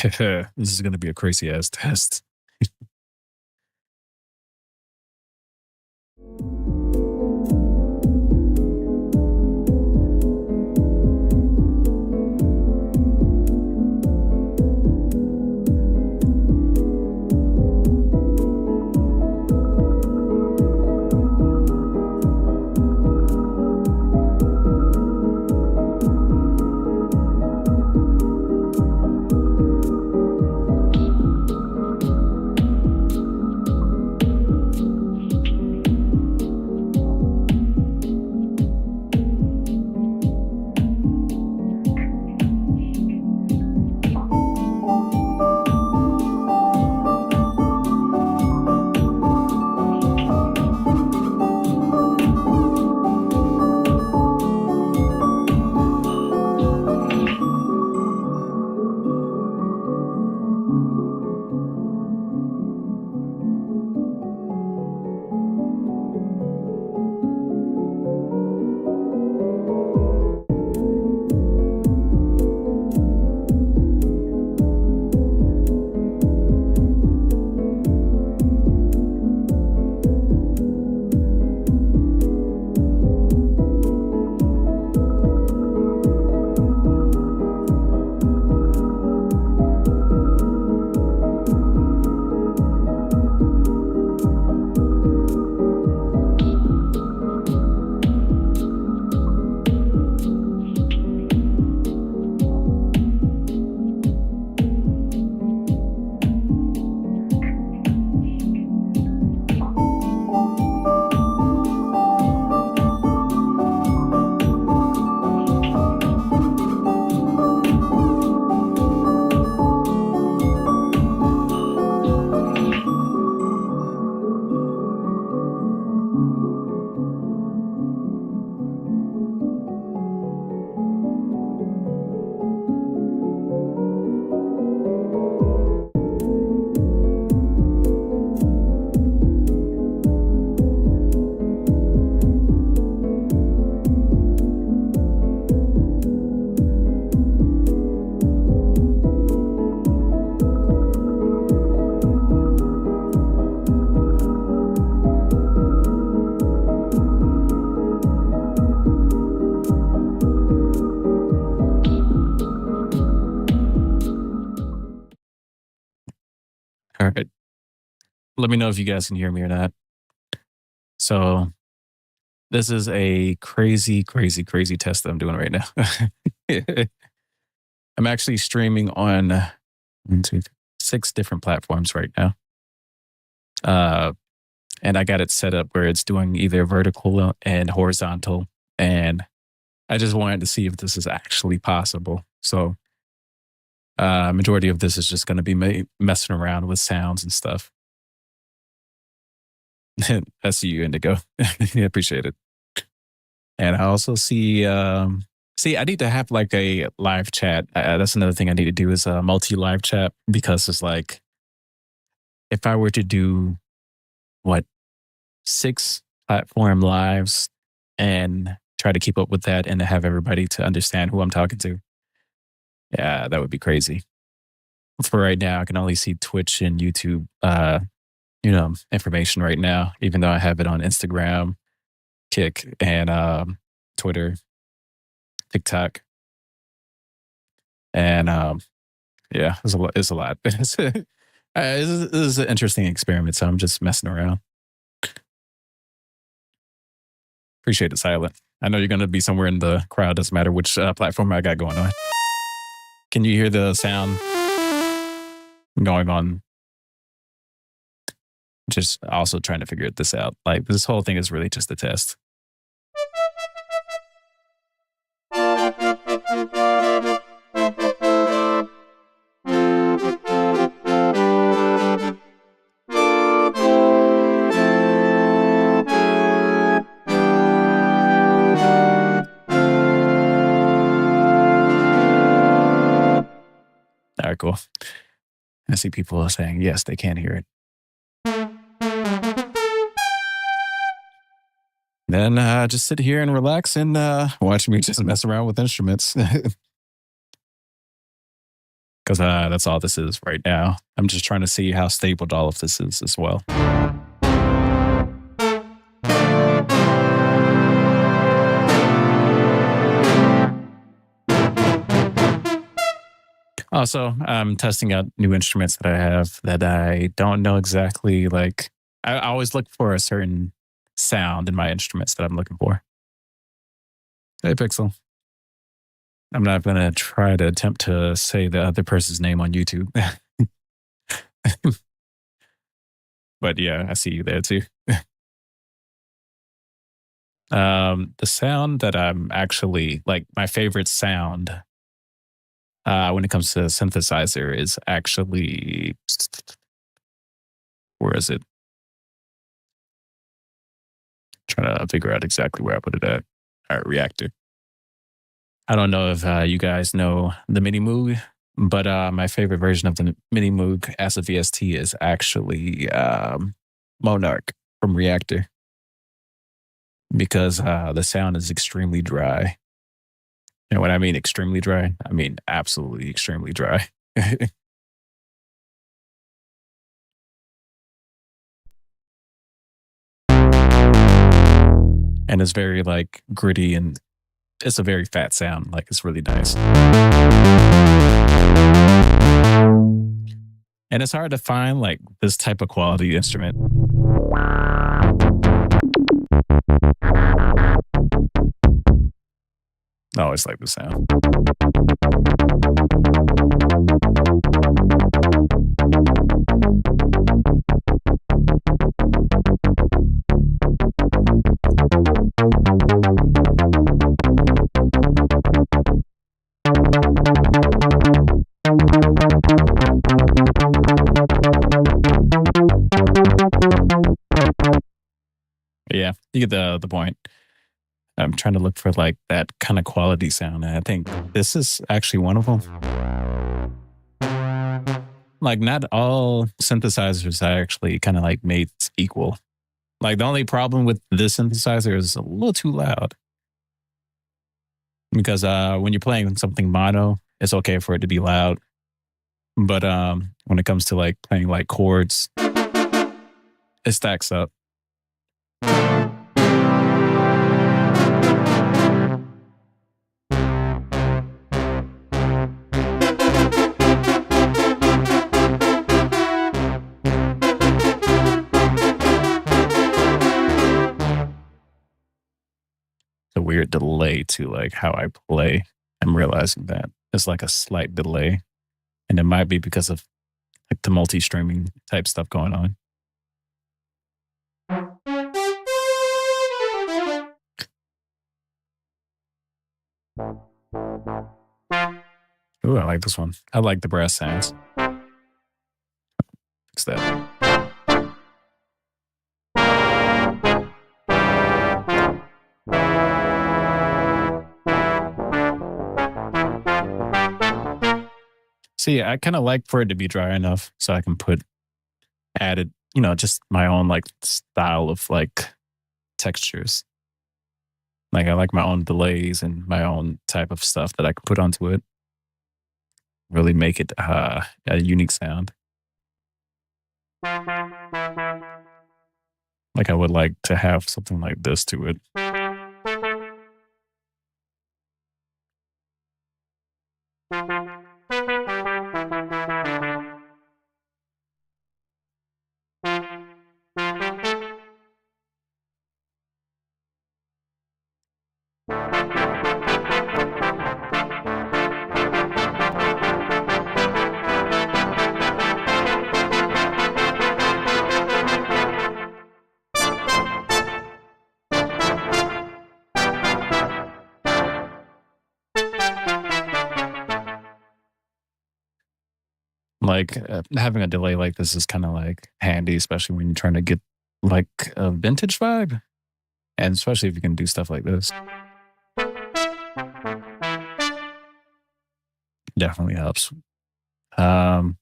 This is going to be a crazy ass test. All right. Let me know if you guys can hear me or not. So this is a crazy, crazy, crazy test that I'm doing right now. I'm actually streaming on 6 different platforms right now. And I got it set up where it's doing either vertical and horizontal. And I just wanted to see if this is actually possible. So majority of this is just going to be messing around with sounds and stuff. I see you, Indigo. I appreciate it. And I also see, I need to have like a live chat. That's another thing I need to do is a multi-live chat, because it's like, if I were to do 6 platform lives and try to keep up with that and to have everybody to understand who I'm talking to, yeah, that would be crazy. For right now, I can only see Twitch and YouTube, information right now, even though I have it on Instagram, Kick, and Twitter, TikTok. And yeah, it's a lot. This is an interesting experiment, so I'm just messing around. Appreciate it, Silent. I know you're going to be somewhere in the crowd. Doesn't matter which platform I got going on. Can you hear the sound going on? Just also trying to figure this out. Like, this whole thing is really just a test. All right, cool. I see people are saying, yes, they can hear it. Then just sit here and relax and watch me just mess around with instruments. because that's all this is right now. I'm just trying to see how stable all of this is as well. Also, I'm testing out new instruments that I have that I don't know exactly. Like, I always look for a certain sound in my instruments that I'm looking for. Hey, Pixel. I'm not going to try to attempt to say the other person's name on YouTube. But yeah, I see you there too. The sound that I'm actually like my favorite sound when it comes to synthesizer is actually, where is it? Trying to figure out exactly where I put it at. All right, Reactor. I don't know if you guys know the Mini Moog, but my favorite version of the Mini Moog as a VST is actually Monarch from Reactor, because the sound is extremely dry. You know what I mean? Extremely dry. I mean absolutely extremely dry. And it's very like gritty, and it's a very fat sound. Like, it's really nice. And it's hard to find like this type of quality instrument. I always like the sound. Yeah, you get the point. I'm trying to look for like that kind of quality sound, and I think this is actually one of them. Like, not all synthesizers are actually kind of like made equal. Like, the only problem with this synthesizer is a little too loud. Because when you're playing something mono, it's okay for it to be loud. But when it comes to like playing like chords, it stacks up. A weird delay to like how I play. I'm realizing that there's like a slight delay, and it might be because of like the multi-streaming type stuff going on. Ooh, I like this one. I like the brass sounds. Fix that. See, I kind of like for it to be dry enough so I can put added, just my own like style of like textures. Like, I like my own delays and my own type of stuff that I can put onto it. Really make it a unique sound. Like, I would like to have something like this to it. Like, having a delay like this is kind of like handy, especially when you're trying to get like a vintage vibe, and especially if you can do stuff like this. Definitely helps. Trying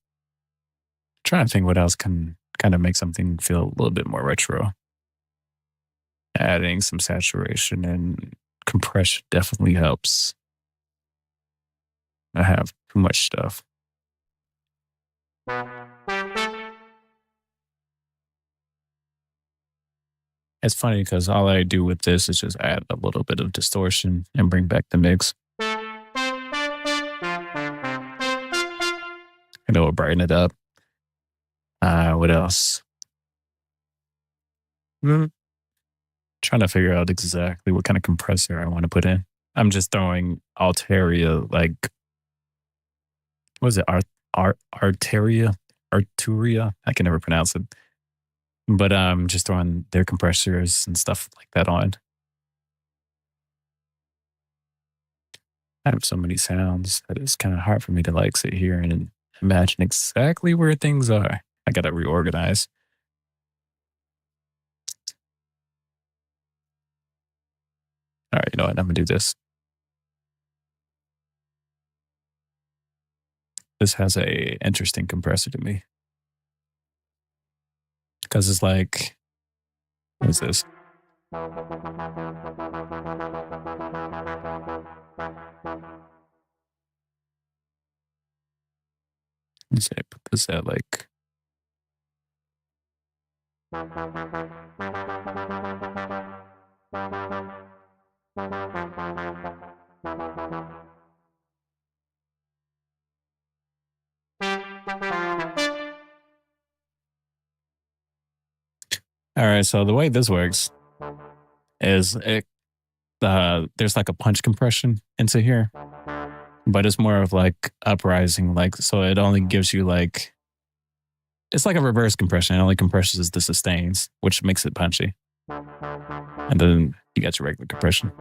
to think what else can kind of make something feel a little bit more retro. Adding some saturation and compression definitely helps. I have too much stuff. It's funny because all I do with this is just add a little bit of distortion and bring back the mix. And it will brighten it up. What else? Trying to figure out exactly what kind of compressor I want to put in. I'm just throwing Altaria, like, what is it? Arteria? Arturia? I can never pronounce it. But I'm just throwing their compressors and stuff like that on. I have so many sounds that it's kind of hard for me to like sit here and imagine exactly where things are. I got to reorganize. All right, you know what? I'm going to do this. This has a interesting compressor to me. Because it's like, what is this? Let's say I put this at like, all right, so the way this works is there's like a punch compression into here, but it's more of like uprising, like, so it only gives you like, it's like a reverse compression. It only compresses the sustains, which makes it punchy. And then you got your regular compression.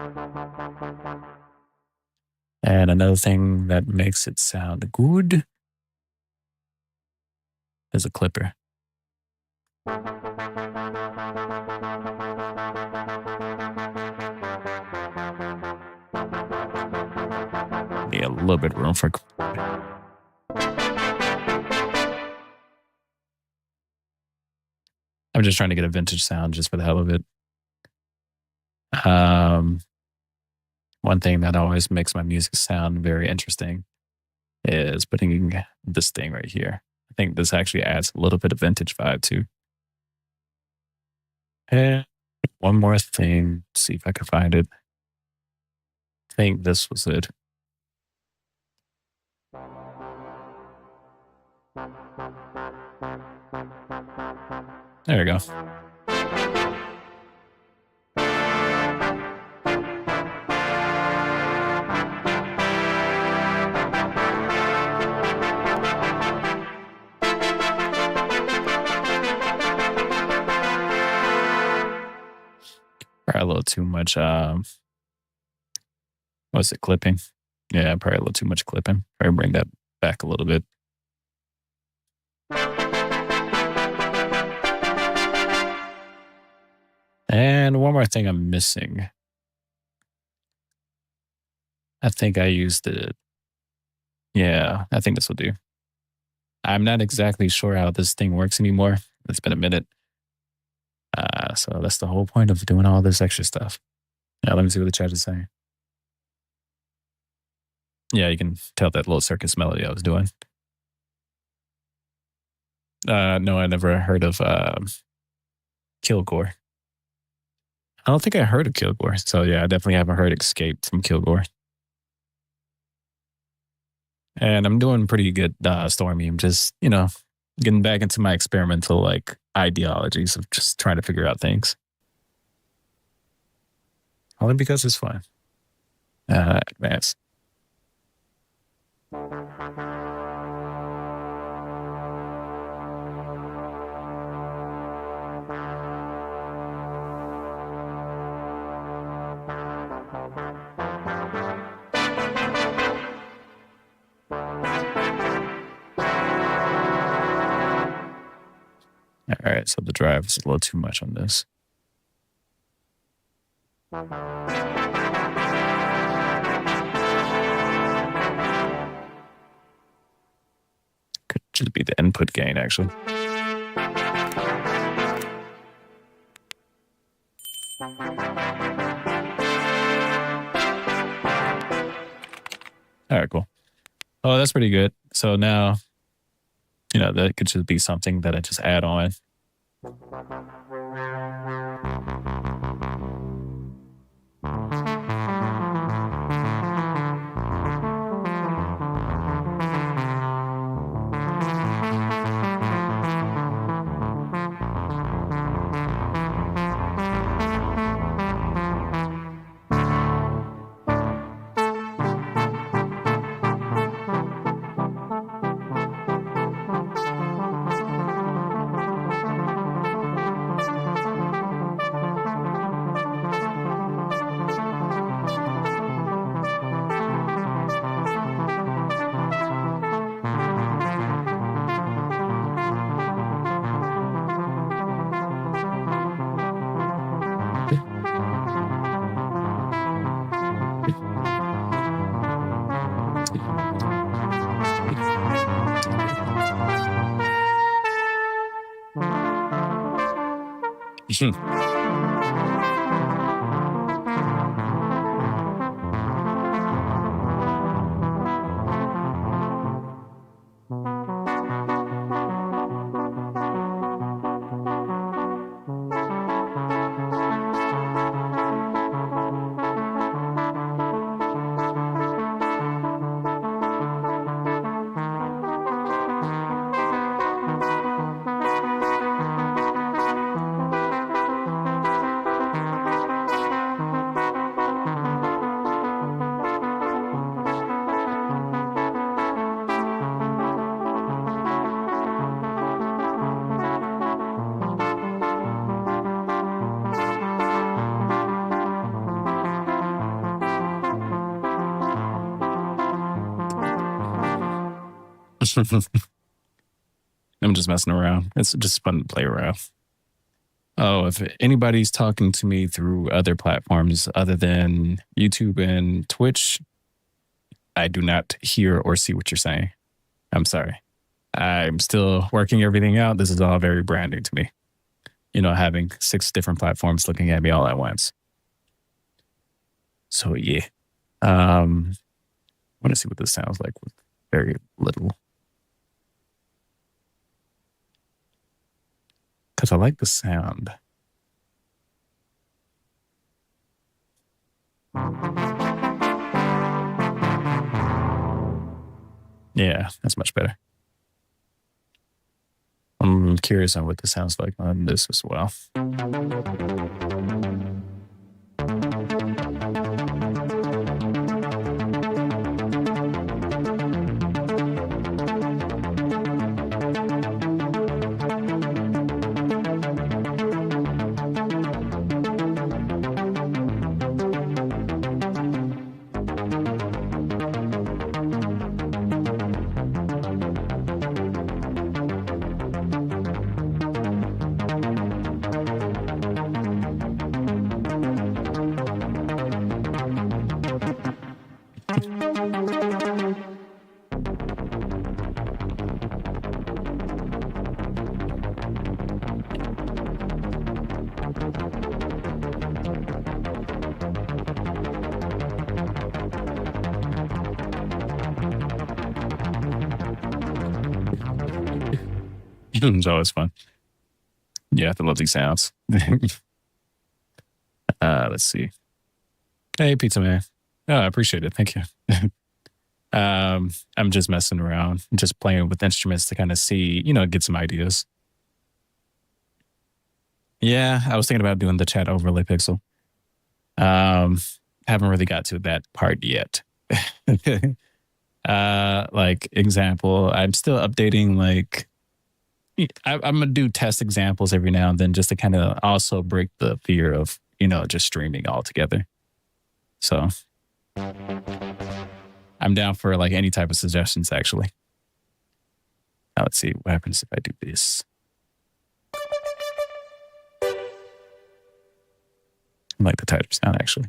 And another thing that makes it sound good is a clipper. A little bit of room for. I'm just trying to get a vintage sound just for the hell of it. One thing that always makes my music sound very interesting is putting this thing right here. I think this actually adds a little bit of vintage vibe too. And one more thing, see if I can find it. I think this was it. There we go. Probably a little too much, what's it, clipping? Yeah, probably a little too much clipping. Probably bring that back a little bit. And one more thing I'm missing. I think I used it. Yeah, I think this will do. I'm not exactly sure how this thing works anymore. It's been a minute. So that's the whole point of doing all this extra stuff. Now, let me see what the chat is saying. Yeah, you can tell that little circus melody I was doing. No, I never heard of 𝐂𝐿_. I don't think I heard of 𝐂𝐿_. So yeah, I definitely haven't heard Escape from 𝐂𝐿_. And I'm doing pretty good, Stormy. I'm just, you know, getting back into my experimental like ideologies of just trying to figure out things. Only because it's fun. Advance. All right, so the drive is a little too much on this. Could just be the input gain, actually. All right, cool. Oh, that's pretty good. So now that could just be something that I just add on. I'm just messing around. It's just fun to play around. Oh, if anybody's talking to me through other platforms other than YouTube and Twitch, I do not hear or see what you're saying. I'm sorry. I'm still working everything out. This is all very brand new to me. Having 6 different platforms looking at me all at once. So yeah. I want to see what this sounds like with very little. Because I like the sound. Yeah, that's much better. I'm curious on what this sounds like on this as well. It's always fun. Yeah, I love these sounds. Let's see. Hey, Pizza Man. Oh, I appreciate it. Thank you. I'm just messing around, just playing with instruments to kind of see, get some ideas. Yeah, I was thinking about doing the chat overlay pixel. Haven't really got to that part yet. Like example, I'm still updating I'm gonna do test examples every now and then just to kind of also break the fear of, just streaming altogether. So I'm down for any type of suggestions actually. Now let's see what happens if I do this. I like the tighter sound actually.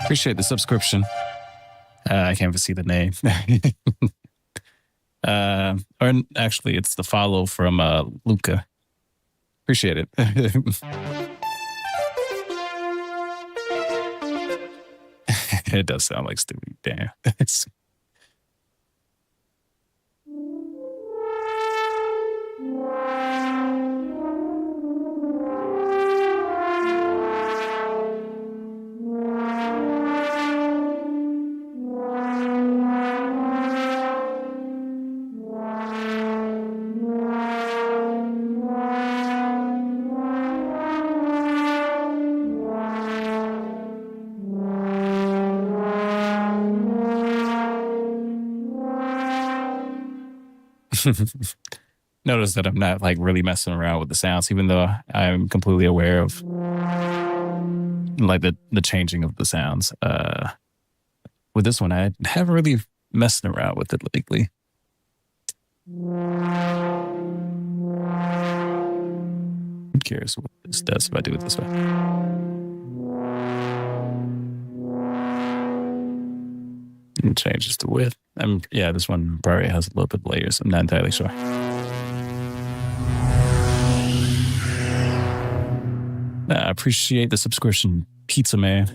Appreciate the subscription. I can't even see the name. Or actually, it's the follow from Luca. Appreciate it. It does sound like Stewie. Damn. Notice that I'm not like really messing around with the sounds, even though I'm completely aware of like the changing of the sounds. With this one, I haven't really messed around with it lately. I'm curious what this does if I do it this way. And changes the width. Yeah, this one probably has a little bit of layers. I'm not entirely sure. I appreciate the subscription, Pizza Man.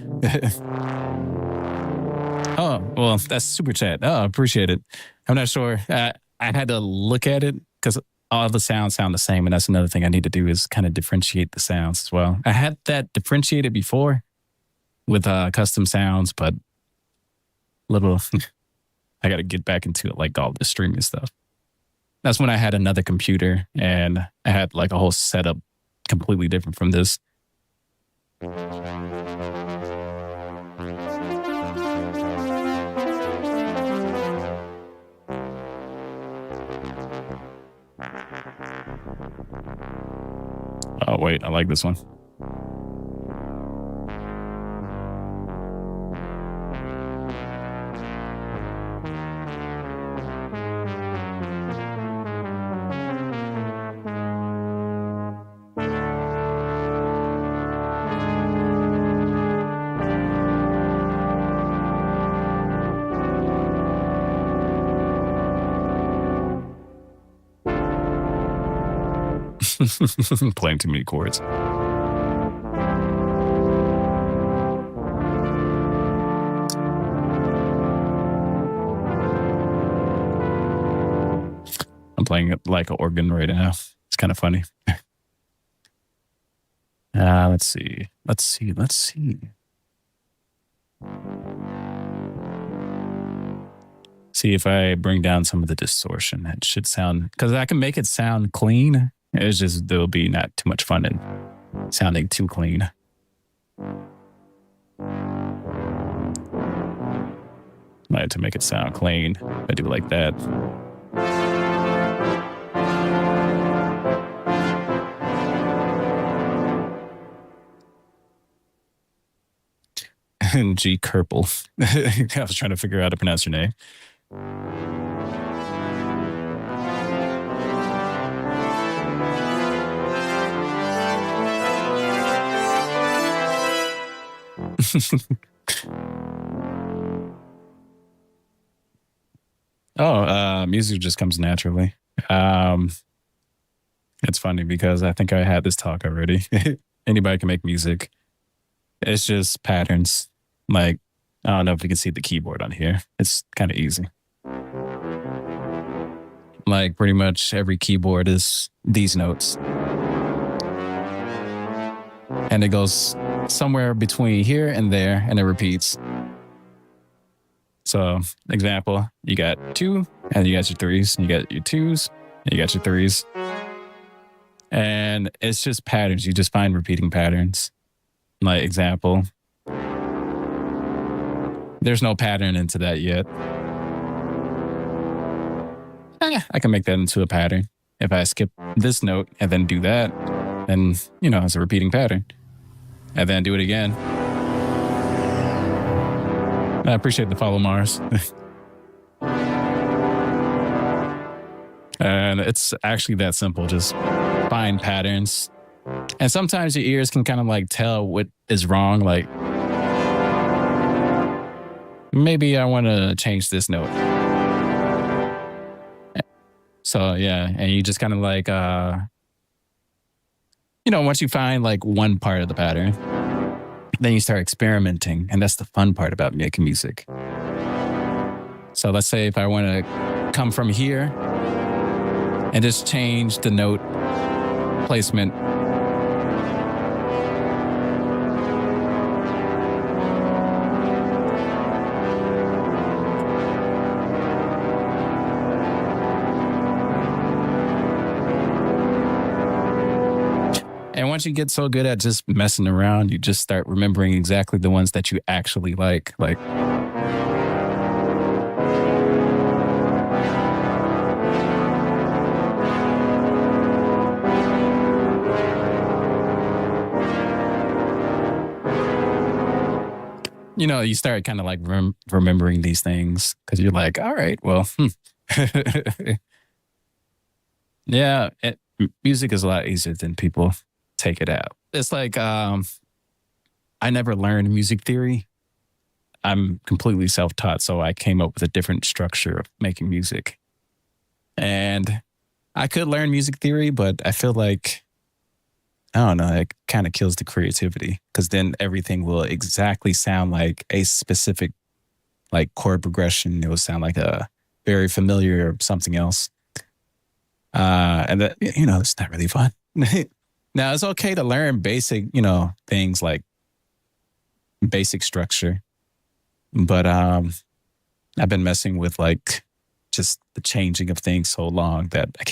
Oh, well, that's super chat. Oh, I appreciate it. I'm not sure. I had to look at it because all the sounds sound the same, and that's another thing I need to do is kind of differentiate the sounds as well. I had that differentiated before with custom sounds, but little I got to get back into it, like all the streaming stuff. That's when I had another computer and I had like a whole setup completely different from this. Oh wait, I like this one. Playing too many chords. I'm playing it like an organ right now. It's kind of funny. Let's see. See if I bring down some of the distortion. It should sound, because I can make it sound clean. It's just there'll be not too much fun in sounding too clean. I had to make it sound clean. I do it like that. And 𝐂𝐿. I was trying to figure out how to pronounce your name. Music just comes naturally. It's funny because I think I had this talk already. Anybody can make music. It's just patterns. Like, I don't know if you can see the keyboard on here. It's kind of easy. Like, pretty much every keyboard is these notes. And it goes somewhere between here and there, and it repeats. So, example, you got 2, and you got your 3s, and you got your 2s, and you got your 3s. And it's just patterns. You just find repeating patterns. Like, example, there's no pattern into that yet. I can make that into a pattern. If I skip this note and then do that, then, you know, it's a repeating pattern. And then do it again. I appreciate the follow, Mars. and it's actually that simple. Just find patterns. And sometimes your ears can kind of like tell what is wrong. Like, maybe I want to change this note. So yeah, and you just kind of like, once you find like one part of the pattern, then you start experimenting. And that's the fun part about making music. So let's say if I want to come from here and just change the note placement. And once you get so good at just messing around, you just start remembering exactly the ones that you actually like. Like, you start kind of like remembering these things because you're like, all right, well, yeah, music is a lot easier than people take it out. It's like, I never learned music theory. I'm completely self-taught, so I came up with a different structure of making music. And I could learn music theory, but I feel like, I don't know, it kind of kills the creativity because then everything will exactly sound like a specific like chord progression. It will sound like a very familiar or something else. And that, it's not really fun. Now, it's okay to learn basic, things like basic structure. But I've been messing with like just the changing of things so long that I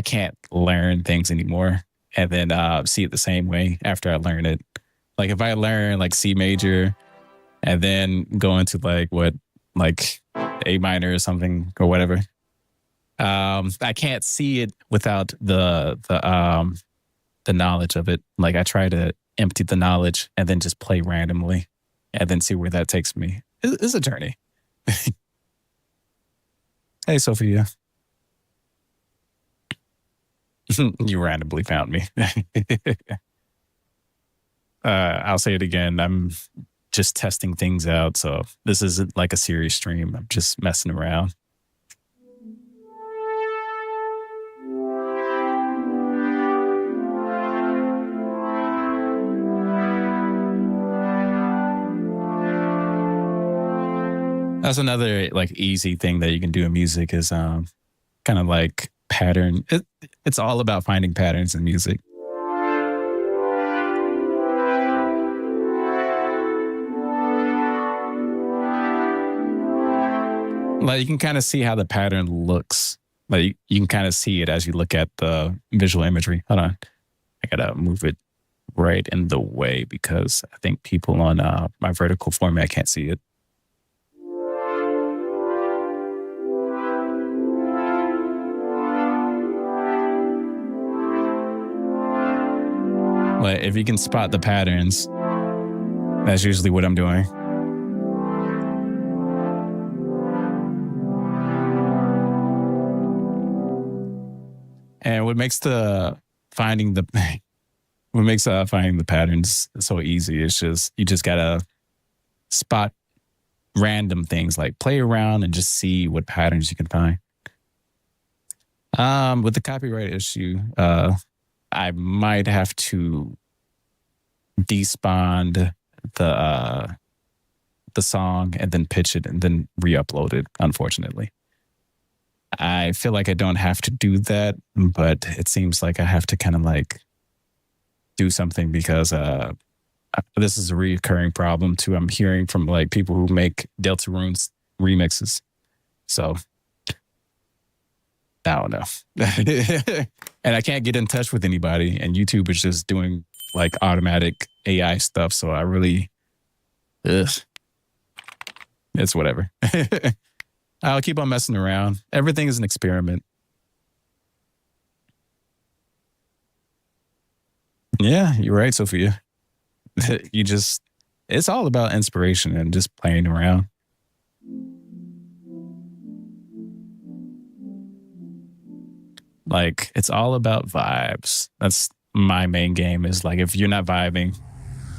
can't learn things anymore and then see it the same way after I learn it. Like if I learn like C major and then go into like A minor or something or whatever, I can't see it without the knowledge of it. Like I try to empty the knowledge and then just play randomly and then see where that takes me. It's a journey. Hey, Sophia. You randomly found me. I'll say it again. I'm just testing things out. So this isn't like a serious stream. I'm just messing around. That's another like easy thing that you can do in music is kind of like pattern. It's all about finding patterns in music. Like you can kind of see how the pattern looks. Like you can kind of see it as you look at the visual imagery. Hold on. I gotta move it right in the way because I think people on my vertical format can't see it. Like if you can spot the patterns, that's usually what I'm doing. And what makes finding the patterns so easy is just you just gotta spot random things, like play around and just see what patterns you can find. With the copyright issue, I might have to despawn the song and then pitch it and then re-upload it, unfortunately. I feel like I don't have to do that, but it seems like I have to kind of like do something because this is a recurring problem too. I'm hearing from like people who make Deltarunes remixes. So I don't know. And I can't get in touch with anybody, and YouTube is just doing like automatic AI stuff. So I really, it's whatever. I'll keep on messing around. Everything is an experiment. Yeah, you're right, Sophia. It's all about inspiration and just playing around. Like, it's all about vibes. That's my main game, is like, if you're not vibing,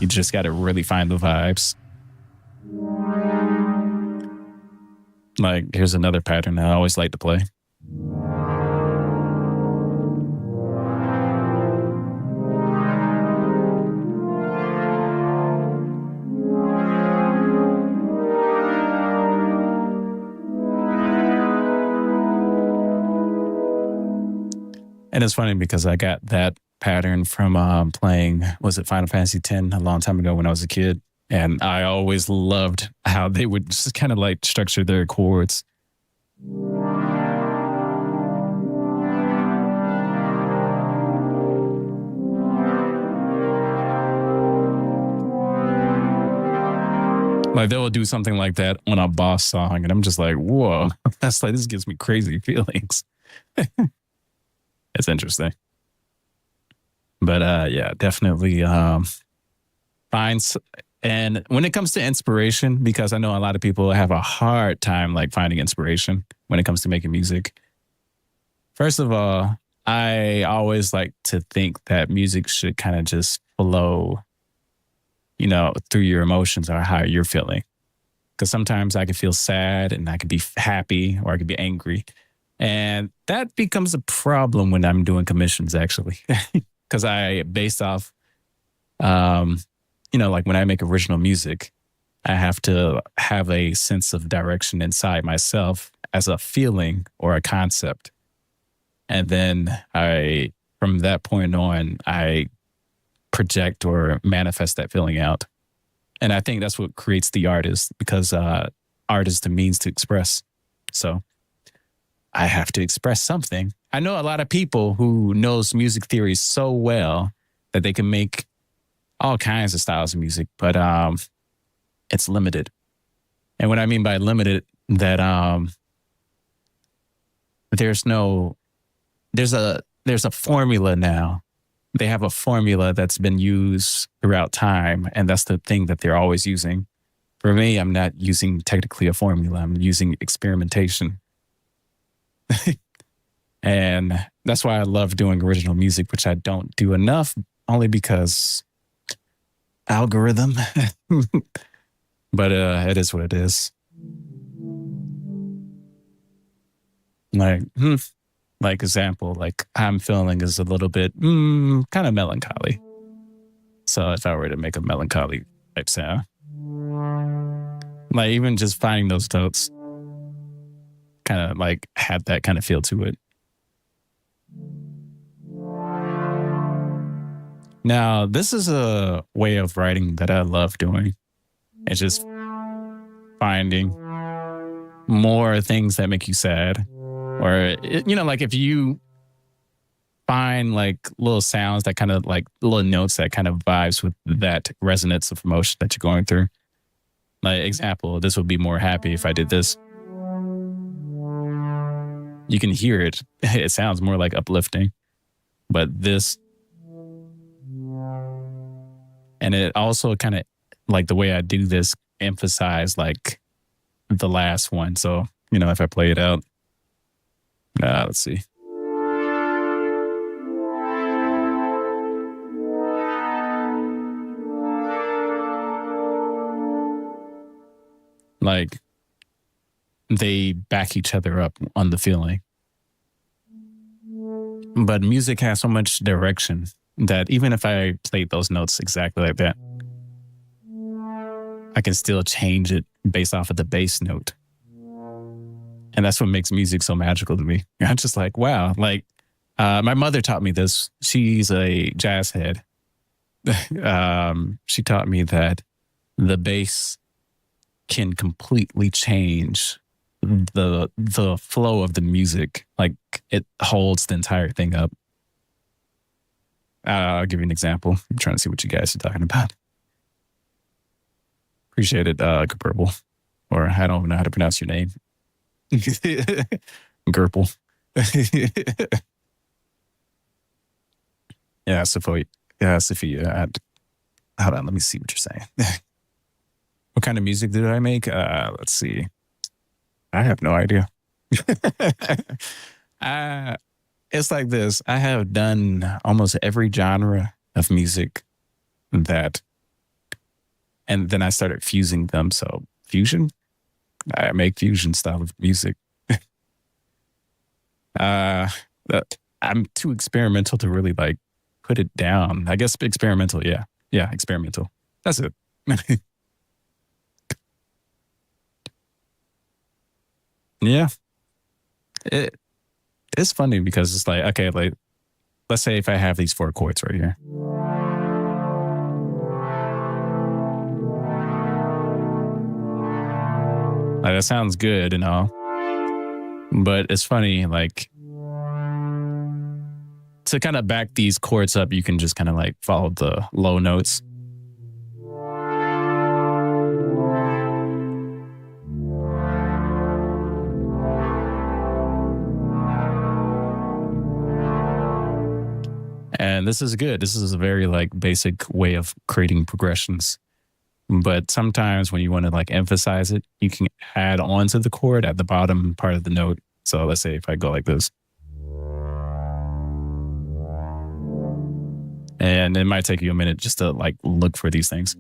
you just got to really find the vibes. Like, here's another pattern I always like to play. And it's funny because I got that pattern from playing, was it Final Fantasy X, a long time ago when I was a kid. And I always loved how they would just kind of like structure their chords. Like, they will do something like that on a boss song, and I'm just like, whoa, that's like, this gives me crazy feelings. It's interesting. But yeah, definitely finds. And when it comes to inspiration, because I know a lot of people have a hard time like finding inspiration when it comes to making music. First of all, I always like to think that music should kind of just flow, you know, through your emotions or how you're feeling. Because sometimes I could feel sad and I could be happy or I could be angry. And that becomes a problem when I'm doing commissions, actually. Because I, based off, you know, like when I make original music, I have to have a sense of direction inside myself as a feeling or a concept. And then from that point on, I project or manifest that feeling out. And I think that's what creates the artist, because art is the means to express. So I have to express something. I know a lot of people who knows music theory so well that they can make all kinds of styles of music, but it's limited. And what I mean by limited, that there's a formula now. They have a formula that's been used throughout time, and that's the thing that they're always using. For me, I'm not using technically a formula. I'm using experimentation. And that's why I love doing original music, which I don't do enough, only because algorithm. But it is what it is. Like example, like I'm feeling is a little bit kind of melancholy. So if I were to make a melancholy type sound, like even just finding those notes kind of like had that kind of feel to it. Now, this is a way of writing that I love doing. It's just finding more things that make you sad. Or, you know, like if you find like little sounds that kind of like little notes that kind of vibes with that resonance of emotion that you're going through. Like example, this would be more happy if I did this. You can hear it. It sounds more like uplifting. But this, and it also kind of like the way I do this emphasize like the last one. So, you know, if I play it out, let's see. Like they back each other up on the feeling. But music has so much direction that even if I played those notes exactly like that, I can still change it based off of the bass note. And that's what makes music so magical to me. I'm just like, wow. Like, my mother taught me this. She's a jazz head. She taught me that the bass can completely change the flow of the music. Like it holds the entire thing up. I'll give you an example. I'm trying to see what you guys are talking about. Appreciate it, Purple. Or I don't know how to pronounce your name. Gerpel. Yeah, Sophia. Yeah, Sophia. Hold on, let me see what you're saying. What kind of music did I make? Let's see. I have no idea. It's like this. I have done almost every genre of music that, and then I started fusing them. So fusion, I make fusion style of music. uh, I'm too experimental to really like put it down. I guess experimental. Yeah. Yeah. Experimental. That's it. Yeah. It's funny because it's like, okay, like, let's say if I have these 4 chords right here. Like, that sounds good and all. But it's funny, like, to kind of back these chords up, you can just kind of like follow the low notes. And this is good. This is a very like basic way of creating progressions. But sometimes when you want to like emphasize it, you can add on to the chord at the bottom part of the note. So let's say if I go like this. And it might take you a minute just to like look for these things.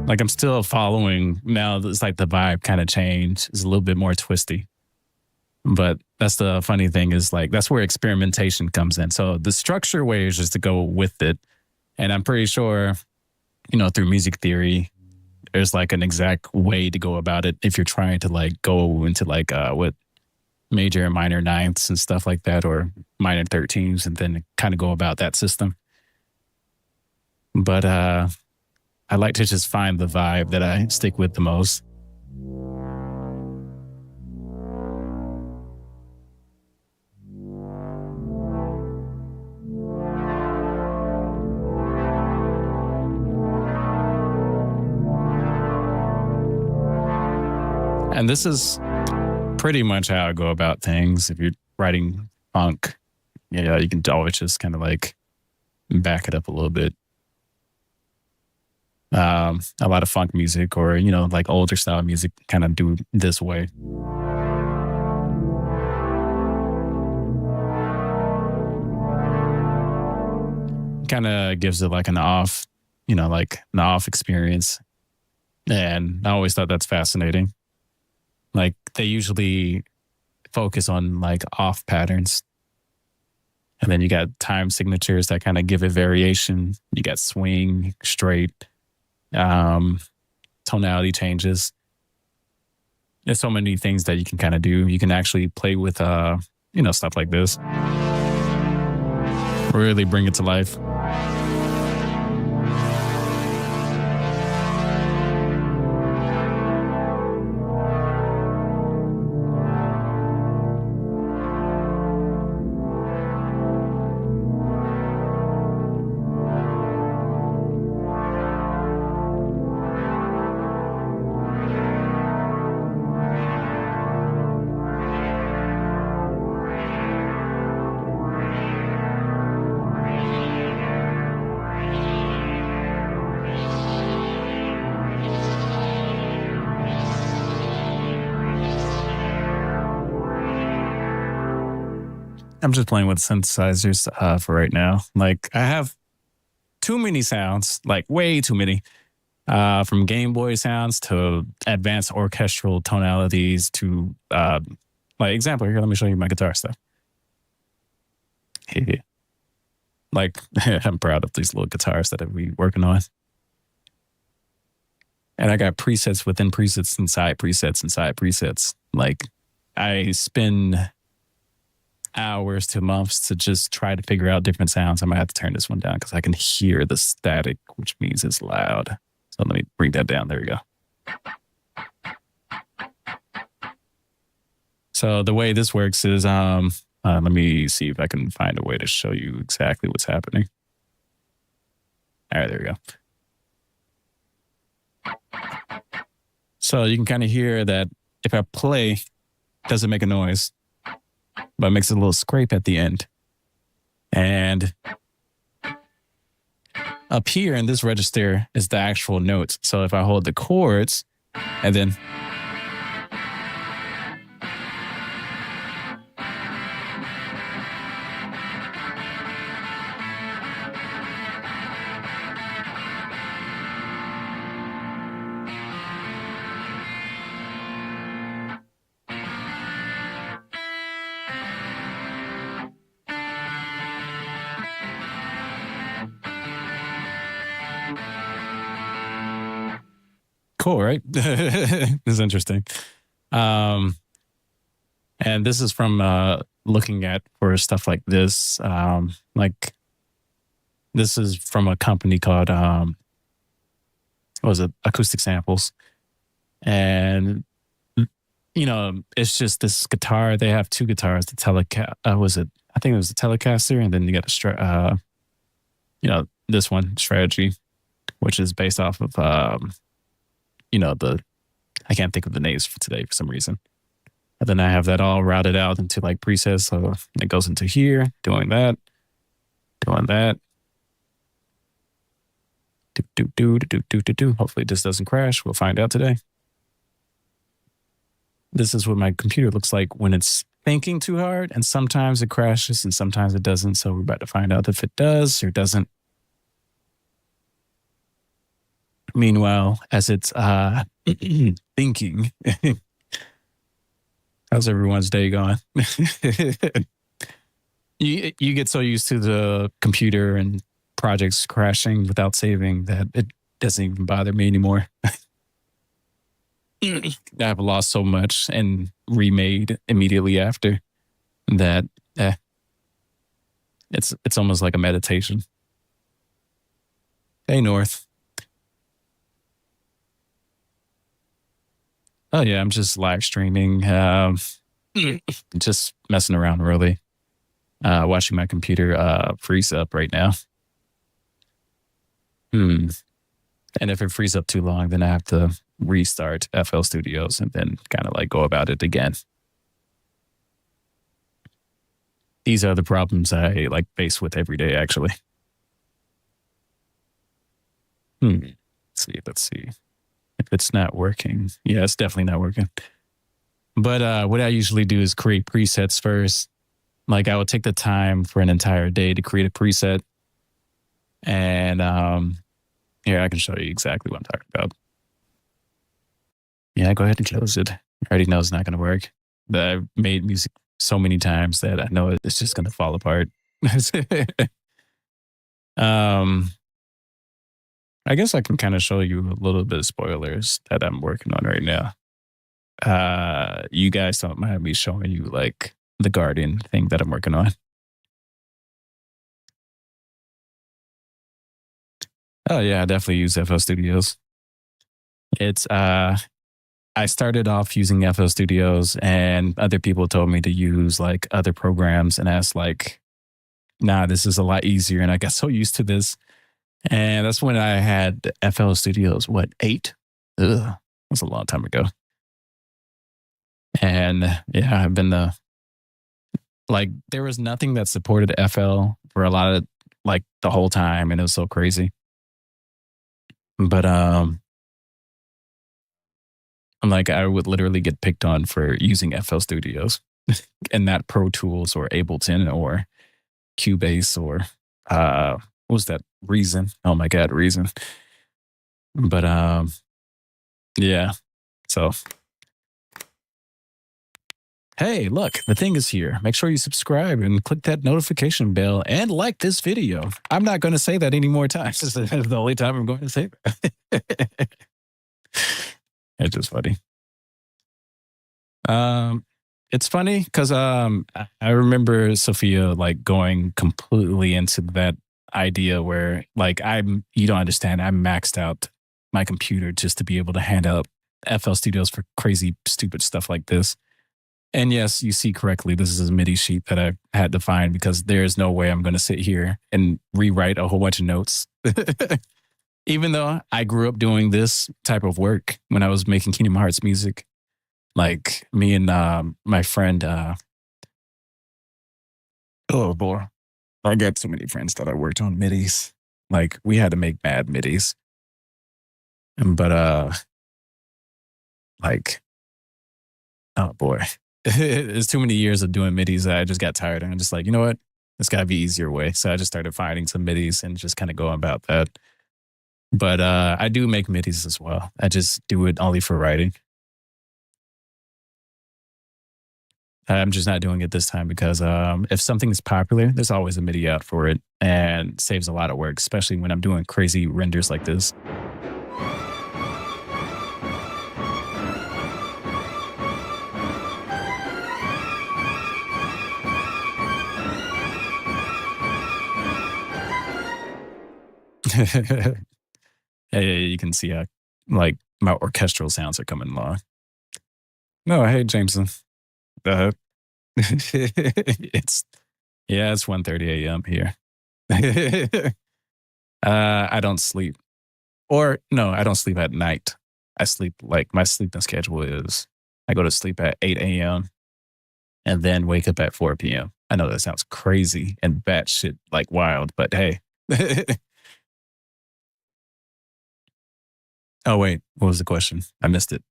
Like I'm still following now. It's like the vibe kind of changed. It's a little bit more twisty. But that's the funny thing is like, that's where experimentation comes in. So the structure way is just to go with it. And I'm pretty sure, you know, through music theory, there's like an exact way to go about it. If you're trying to like go into like what major and minor ninths and stuff like that, or minor 13s, and then kind of go about that system. But I like to just find the vibe that I stick with the most. And this is pretty much how I go about things. If you're writing funk, yeah, you can always just kind of like back it up a little bit. A lot of funk music or, you know, like older style music kind of do this way. Kind of gives it like an off, you know, like an off experience. And I always thought that's fascinating. Like they usually focus on like off patterns. And then you got time signatures that kind of give it variation. You got swing, straight, tonality changes. There's so many things that you can kind of do. You can actually play with, you know, stuff like this. Really bring it to life. I'm just playing with synthesizers for right now. Like I have too many sounds, like way too many, from Game Boy sounds to advanced orchestral tonalities to like example here. Let me show you my guitar stuff. Like I'm proud of these little guitars that I've been working on. And I got presets within presets inside presets inside presets. Like I spend hours to months to just try to figure out different sounds. I might have to turn this one down because I can hear the static, which means it's loud. So let me bring that down. There we go. So the way this works is, let me see if I can find a way to show you exactly what's happening. All right, there we go. So you can kind of hear that if I play, it doesn't make a noise, but it makes a little scrape at the end. And up here in this register is the actual notes. So if I hold the chords and then cool, right? This is interesting. And this is from looking at for stuff like this. Like this is from a company called what was it? Acoustic Samples. And you know, it's just this guitar. They have two guitars. The was it? I think it was the Telecaster, and then you got a you know, this one, Strategy, which is based off of you know, I can't think of the names for today for some reason. And then I have that all routed out into like presets. So it goes into here, doing that. Hopefully this doesn't crash. We'll find out today. This is what my computer looks like when it's thinking too hard. And sometimes it crashes and sometimes it doesn't. So we're about to find out if it does or doesn't. Meanwhile, as it's thinking, how's everyone's day going? you get so used to the computer and projects crashing without saving that it doesn't even bother me anymore. I've lost so much and remade immediately after that. It's almost like a meditation. Hey, North. Oh yeah, I'm just live streaming, just messing around really. Watching my computer freeze up right now. And if it freezes up too long, then I have to restart FL Studios and then kind of like go about it again. These are the problems I like face with every day, actually. Let's see. If it's not working. Yeah, it's definitely not working. But what I usually do is create presets first. Like I would take the time for an entire day to create a preset. And here, I can show you exactly what I'm talking about. Yeah, go ahead and close it. I already know it's not going to work. But I've made music so many times that I know it's just going to fall apart. I guess I can kind of show you a little bit of spoilers that I'm working on right now. You guys don't mind me showing you like the Guardian thing that I'm working on. Oh yeah, I definitely use FL Studios. It's I started off using FL Studios and other people told me to use like other programs and I was like, nah, this is a lot easier. And I got so used to this. And that's when I had FL Studios, 8? That was a long time ago. And yeah, I've been like, there was nothing that supported FL for a lot of, like, the whole time. And it was so crazy. But, I'm like, I would literally get picked on for using FL Studios and not Pro Tools or Ableton or Cubase or, what was that? Reason. Oh my God, Reason. But yeah. So hey, look, the thing is here. Make sure you subscribe and click that notification bell and like this video. I'm not going to say that any more times. This is the only time I'm going to say that. It's just funny. It's funny because I remember Sophia like going completely into that idea where like you don't understand, I maxed out my computer just to be able to hand out FL Studios for crazy, stupid stuff like this. And yes, you see correctly, this is a MIDI sheet that I had to find because there is no way I'm going to sit here and rewrite a whole bunch of notes. Even though I grew up doing this type of work when I was making Kingdom Hearts music, like me and my friend, oh boy, I got so many friends that I worked on MIDIs. Like we had to make mad MIDIs. But like, oh boy, it's too many years of doing MIDIs that I just got tired. And I'm just like, you know what? There's got to be easier way. So I just started finding some MIDIs and just kind of going about that. But I do make MIDIs as well. I just do it only for writing. I'm just not doing it this time because if something is popular, there's always a MIDI out for it and saves a lot of work, especially when I'm doing crazy renders like this. Yeah, you can see how like my orchestral sounds are coming along. No, hey Jameson. It's 1:30 a.m. here. I don't sleep. Or no, I don't sleep at night. I sleep like my sleeping schedule is I go to sleep at 8 a.m. and then wake up at 4 p.m. I know that sounds crazy and batshit like wild, but hey. Oh wait, what was the question? I missed it.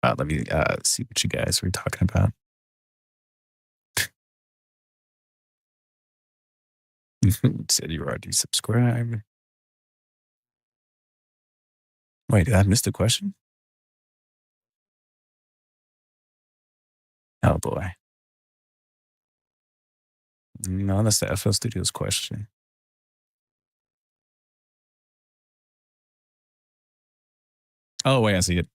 Let me see what you guys were talking about. Said you already subscribed. Wait, did I miss the question? Oh boy. No, that's the FL Studios question. Oh wait, I see it.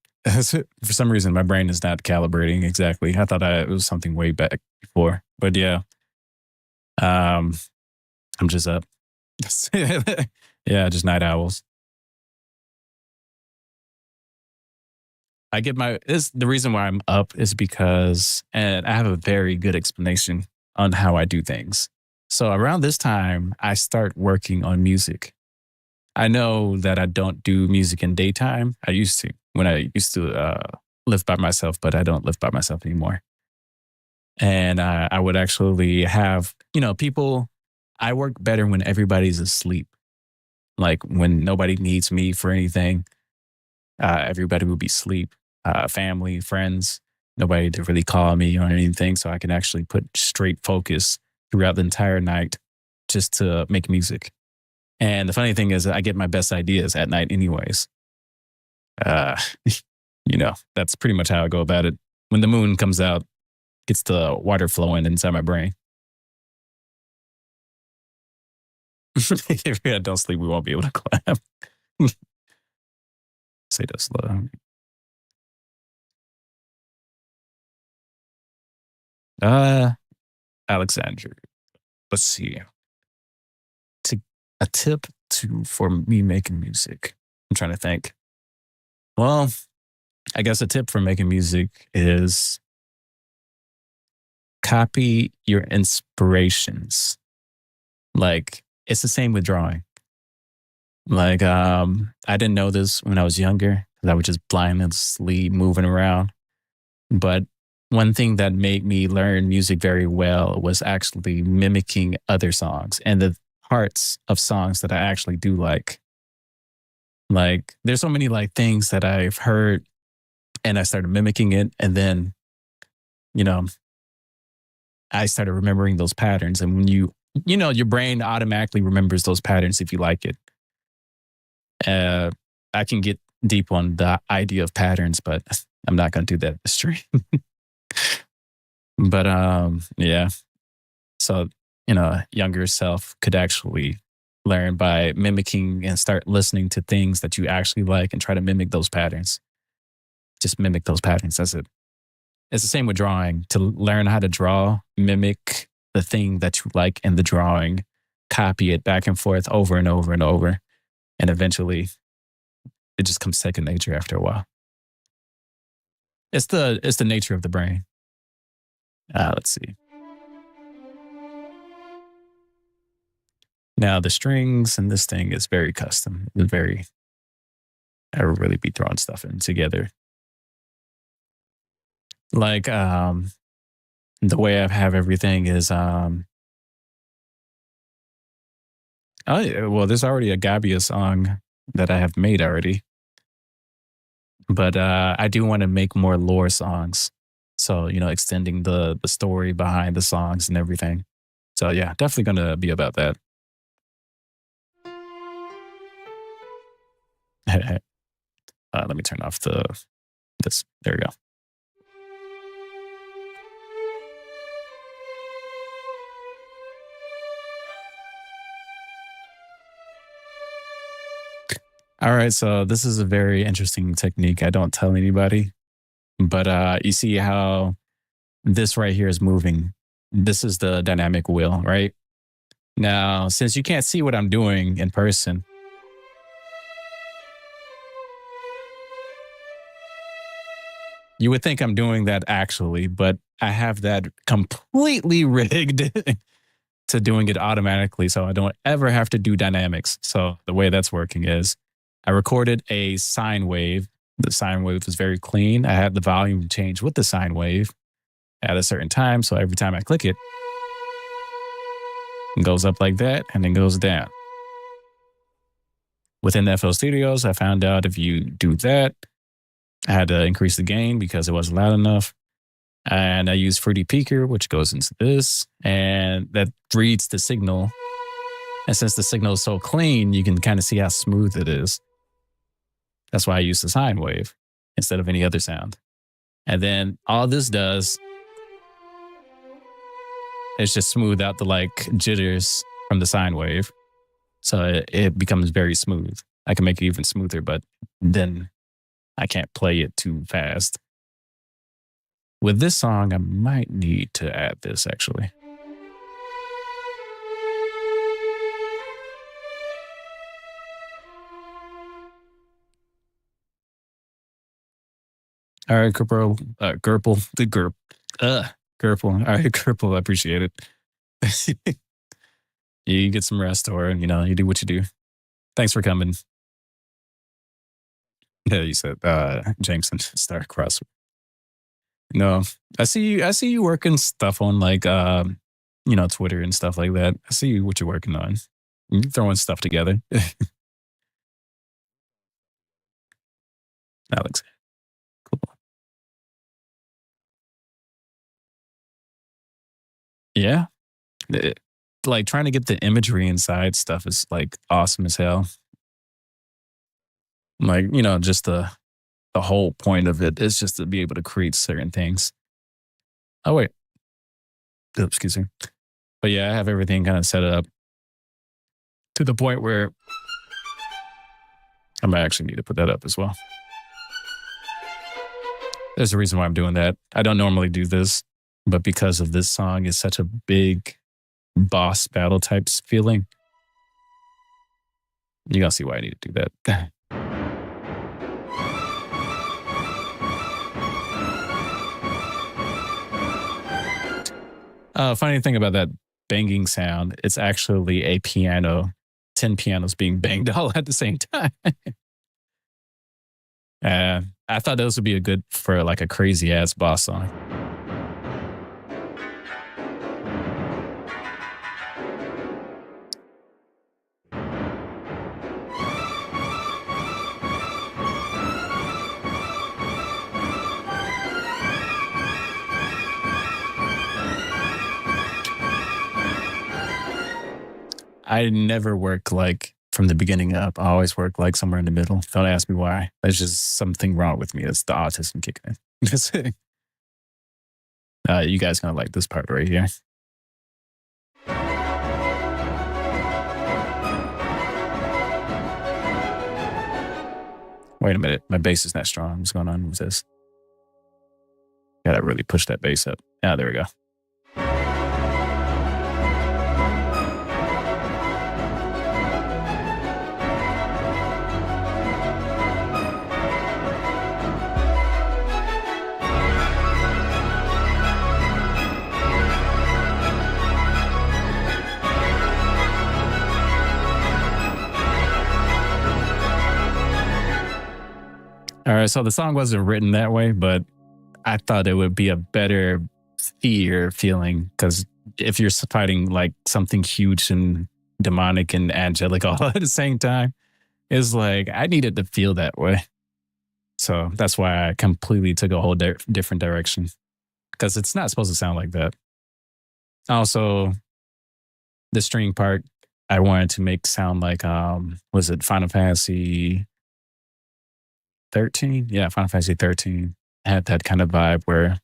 For some reason, my brain is not calibrating exactly. I thought it was something way back before, but yeah, I'm just up. Yeah, just night owls. I get the reason why I'm up is because, and I have a very good explanation on how I do things. So around this time, I start working on music. I know that I don't do music in daytime. I used to when I used to live by myself, but I don't live by myself anymore. And I would actually have, people, I work better when everybody's asleep. Like when nobody needs me for anything, everybody would be asleep, family, friends, nobody to really call me or anything. So I can actually put straight focus throughout the entire night just to make music. And the funny thing is, I get my best ideas at night, anyways. Uh, that's pretty much how I go about it. When the moon comes out, gets the water flowing inside my brain. If I don't sleep, we won't be able to clap. Say that slow. Alexander, let's see. A tip for me making music. I'm trying to think. Well, I guess a tip for making music is copy your inspirations. Like it's the same with drawing. Like I didn't know this when I was younger because I was just blindly moving around. But one thing that made me learn music very well was actually mimicking other songs and the parts of songs that I actually do like. Like there's so many like things that I've heard and I started mimicking it and then, I started remembering those patterns. And when your brain automatically remembers those patterns if you like it. I can get deep on the idea of patterns, but I'm not going to do that this stream. But yeah. So, younger self could actually learn by mimicking and start listening to things that you actually like and try to mimic those patterns. Just mimic those patterns. That's it. It's the same with drawing. To learn how to draw, mimic the thing that you like in the drawing, copy it back and forth over and over and over. And eventually it just comes second nature after a while. It's the nature of the brain. Let's see. Now the strings and this thing is very custom. It's very, I would really be throwing stuff in together. Like the way I have everything is there's already a Gabia song that I have made already. But I do want to make more lore songs. So, extending the story behind the songs and everything. So yeah, definitely gonna be about that. Let me turn off this. There we go. All right, so this is a very interesting technique. I don't tell anybody, but you see how this right here is moving. This is the dynamic wheel, right? Now, since you can't see what I'm doing in person, you would think I'm doing that actually, but I have that completely rigged to doing it automatically, so I don't ever have to do dynamics. So the way that's working is I recorded a sine wave. The sine wave was very clean. I had the volume change with the sine wave at a certain time. So every time I click it, it goes up like that and then goes down. Within FL Studios, I found out if you do that, I had to increase the gain because it wasn't loud enough. And I use Fruity Peaker, which goes into this, and that reads the signal. And since the signal is so clean, you can kind of see how smooth it is. That's why I use the sine wave instead of any other sound. And then all this does is just smooth out the jitters from the sine wave. So it becomes very smooth. I can make it even smoother, but then I can't play it too fast. With this song, I might need to add this actually. All right, Gerpel. All right, Gerpel, I appreciate it. You get some rest or, you do what you do. Thanks for coming. Yeah, you said Jameson, Star Cross. No, I see you working stuff on Twitter and stuff like that. I see what you're working on. You're throwing stuff together. Alex. Cool. Yeah. Trying to get the imagery inside stuff is awesome as hell. Just the whole point of it is just to be able to create certain things. Oh, wait. Oops, excuse me. But yeah, I have everything kind of set up to the point where I might actually need to put that up as well. There's a reason why I'm doing that. I don't normally do this, but because of this song is such a big boss battle types feeling, you're going to see why I need to do that. Funny thing about that banging sound, it's actually a piano, 10 pianos being banged all at the same time. I thought those would be a good for a crazy ass boss song. I never work from the beginning up. I always work somewhere in the middle. Don't ask me why. There's just something wrong with me. It's the autism kicking in. You guys gonna like this part right here. Wait a minute. My bass is not strong. What's going on with this? Gotta really push that bass up. Ah, there we go. All right, so the song wasn't written that way, but I thought it would be a better fear feeling, because if you're fighting like something huge and demonic and angelic all at the same time, it's like I needed to feel that way. So that's why I completely took a whole different direction, because it's not supposed to sound like that. Also, the string part I wanted to make sound like was it Final Fantasy 13? Yeah, Final Fantasy 13 had that kind of vibe where,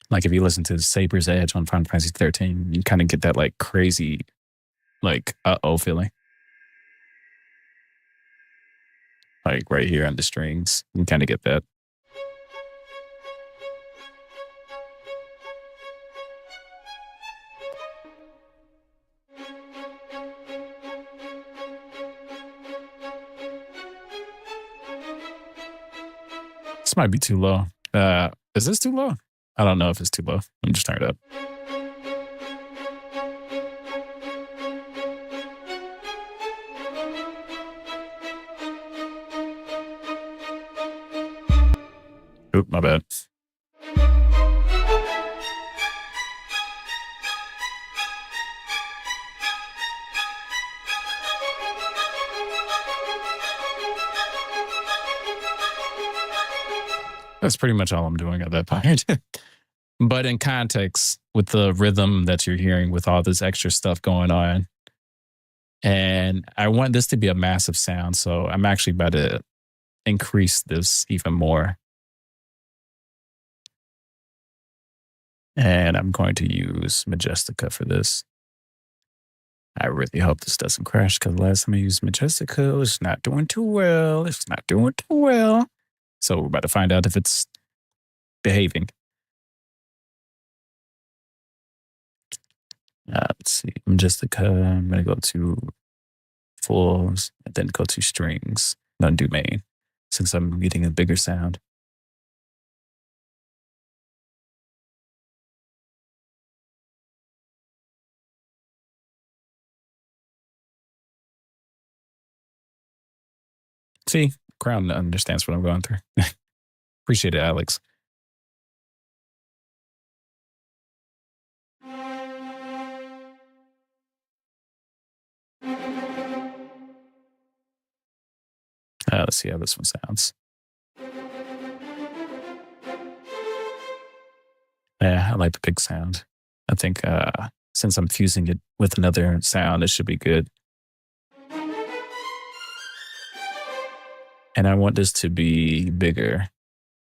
like, if you listen to Saber's Edge on Final Fantasy 13, you kind of get that like crazy, like uh-oh feeling. Like right here on the strings, you kind of get that. This might be too low. Is this too low? I don't know if it's too low. Let me just turn it up. Oop, my bad. That's pretty much all I'm doing at that point. But in context, with the rhythm that you're hearing with all this extra stuff going on, and I want this to be a massive sound, so I'm actually about to increase this even more. And I'm going to use Majestica for this. I really hope this doesn't crash, because last time I used Majestica, it was not doing too well. It's not doing too well. So we're about to find out if it's behaving. Let's see, Majestica. I'm going to go to fulls and then go to strings. I'm going to do main since I'm getting a bigger sound. See, crowd understands what I'm going through. Appreciate it, Alex. Let's see how this one sounds. Yeah, I like the big sound. I think since I'm fusing it with another sound, it should be good. And I want this to be bigger.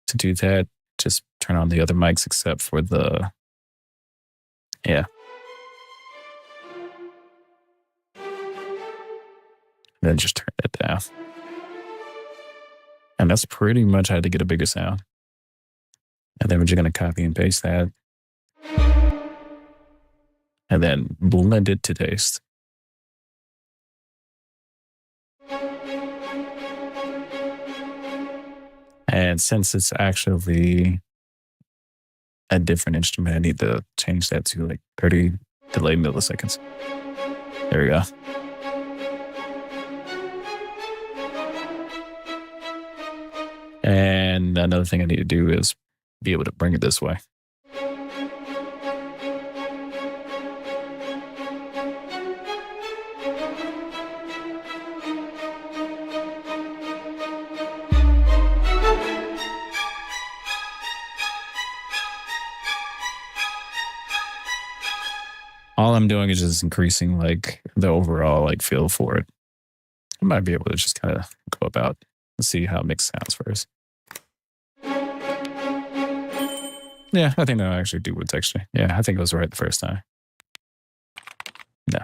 To do that, just turn on the other mics except for the, yeah. Then just turn it down. And that's pretty much how to get a bigger sound. And then we're just going to copy and paste that. And then blend it to taste. And since it's actually a different instrument, I need to change that to like 30 delay milliseconds. There we go. And another thing I need to do is be able to bring it this way. All I'm doing is just increasing like the overall like feel for it. I might be able to just kind of go about and see how it mix sounds first. Yeah, I think that'll actually do what's actually. Yeah, I think it was right the first time. No.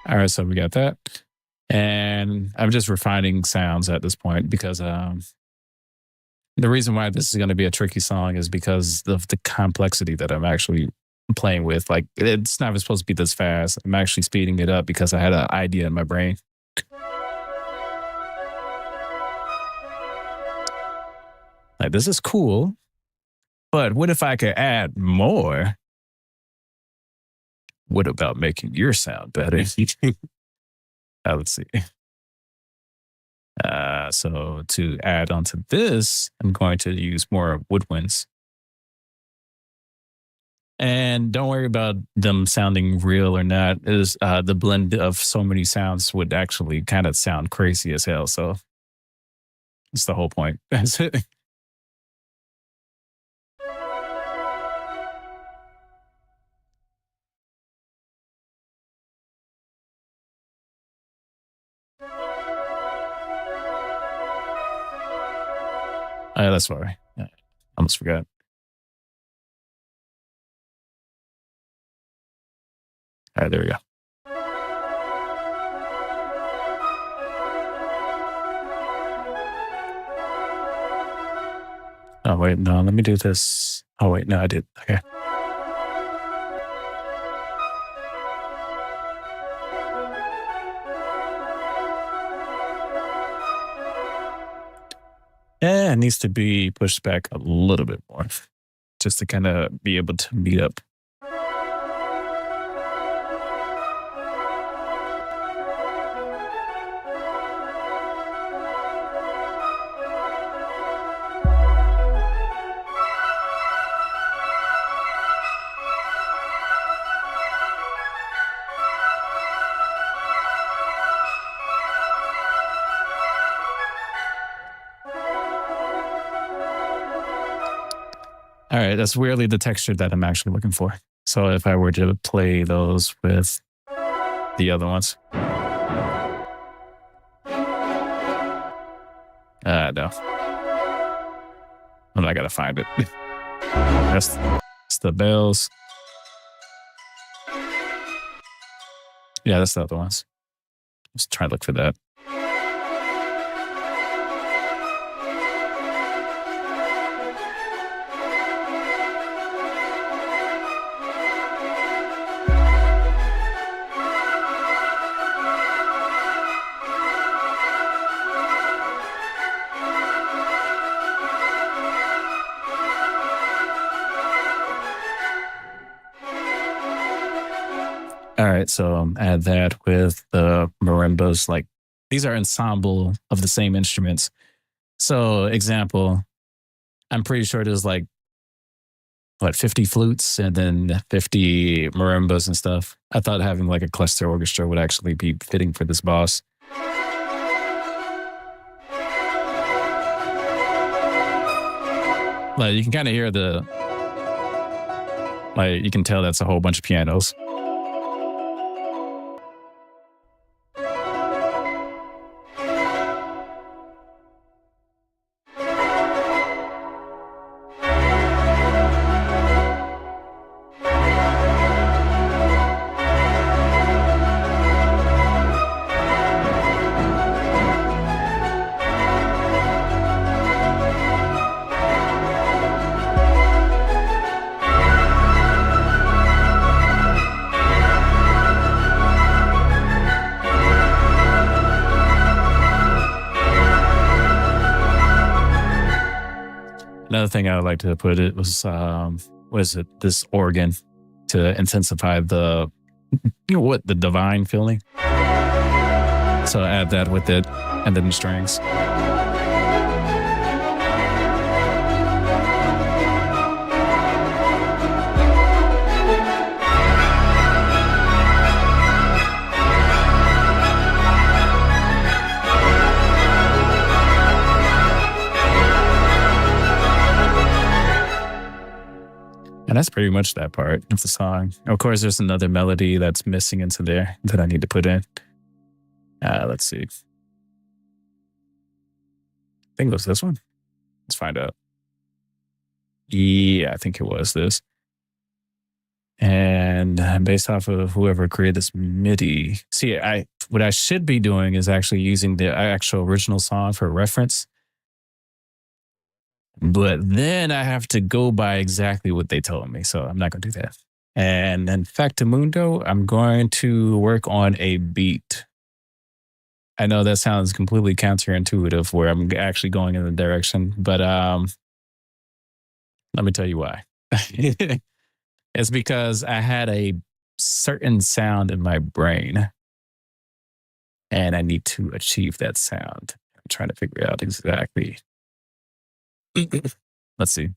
All right, so we got that. And I'm just refining sounds at this point because the reason why this is going to be a tricky song is because of the complexity that I'm actually playing with. Like, it's not supposed to be this fast. I'm actually speeding it up because I had an idea in my brain. Like, this is cool, but what if I could add more? What about making your sound better? Let's see. So to add onto this, I'm going to use more woodwinds. And don't worry about them sounding real or not. Is the blend of so many sounds would actually kind of sound crazy as hell. So it's the whole point. That's it. That's fine. Yeah, almost forgot. All right, there we go. Oh, wait, no, let me do this. Oh, wait, no, I did. Okay. Yeah, it needs to be pushed back a little bit more just to kind of be able to meet up. All right, that's weirdly the texture that I'm actually looking for. So if I were to play those with the other ones. No. I gotta find it. That's the bells. Yeah, that's the other ones. Just try to look for that. All right, so add that with the marimbas. Like, these are ensemble of the same instruments. So, example, I'm pretty sure there's like, 50 flutes and then 50 marimbas and stuff. I thought having like a cluster orchestra would actually be fitting for this boss. Like, you can kind of hear you can tell that's a whole bunch of pianos. Another thing I would like to put it was, this organ to intensify the divine feeling. So add that with it, and then the strings. And that's pretty much that part of the song. Of course, there's another melody that's missing into there that I need to put in. Let's see. I think it was this one. Let's find out. Yeah, I think it was this. And based off of whoever created this MIDI. See, what I should be doing is actually using the actual original song for reference. But then I have to go by exactly what they told me. So I'm not going to do that. And in Factamundo, I'm going to work on a beat. I know that sounds completely counterintuitive where I'm actually going in the direction. But Let me tell you why. It's because I had a certain sound in my brain and I need to achieve that sound. I'm trying to figure out exactly. Let's see.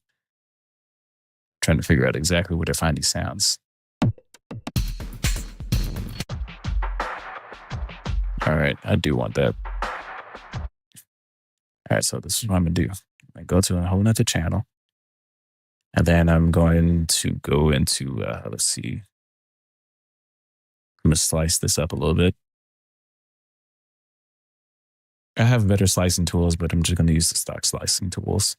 Trying to figure out exactly where to find these sounds. All right, I do want that. All right, so this is what I'm gonna do. I go to a whole nother channel, and then I'm going to go into, let's see. I'm gonna slice this up a little bit. I have better slicing tools, but I'm just gonna use the stock slicing tools.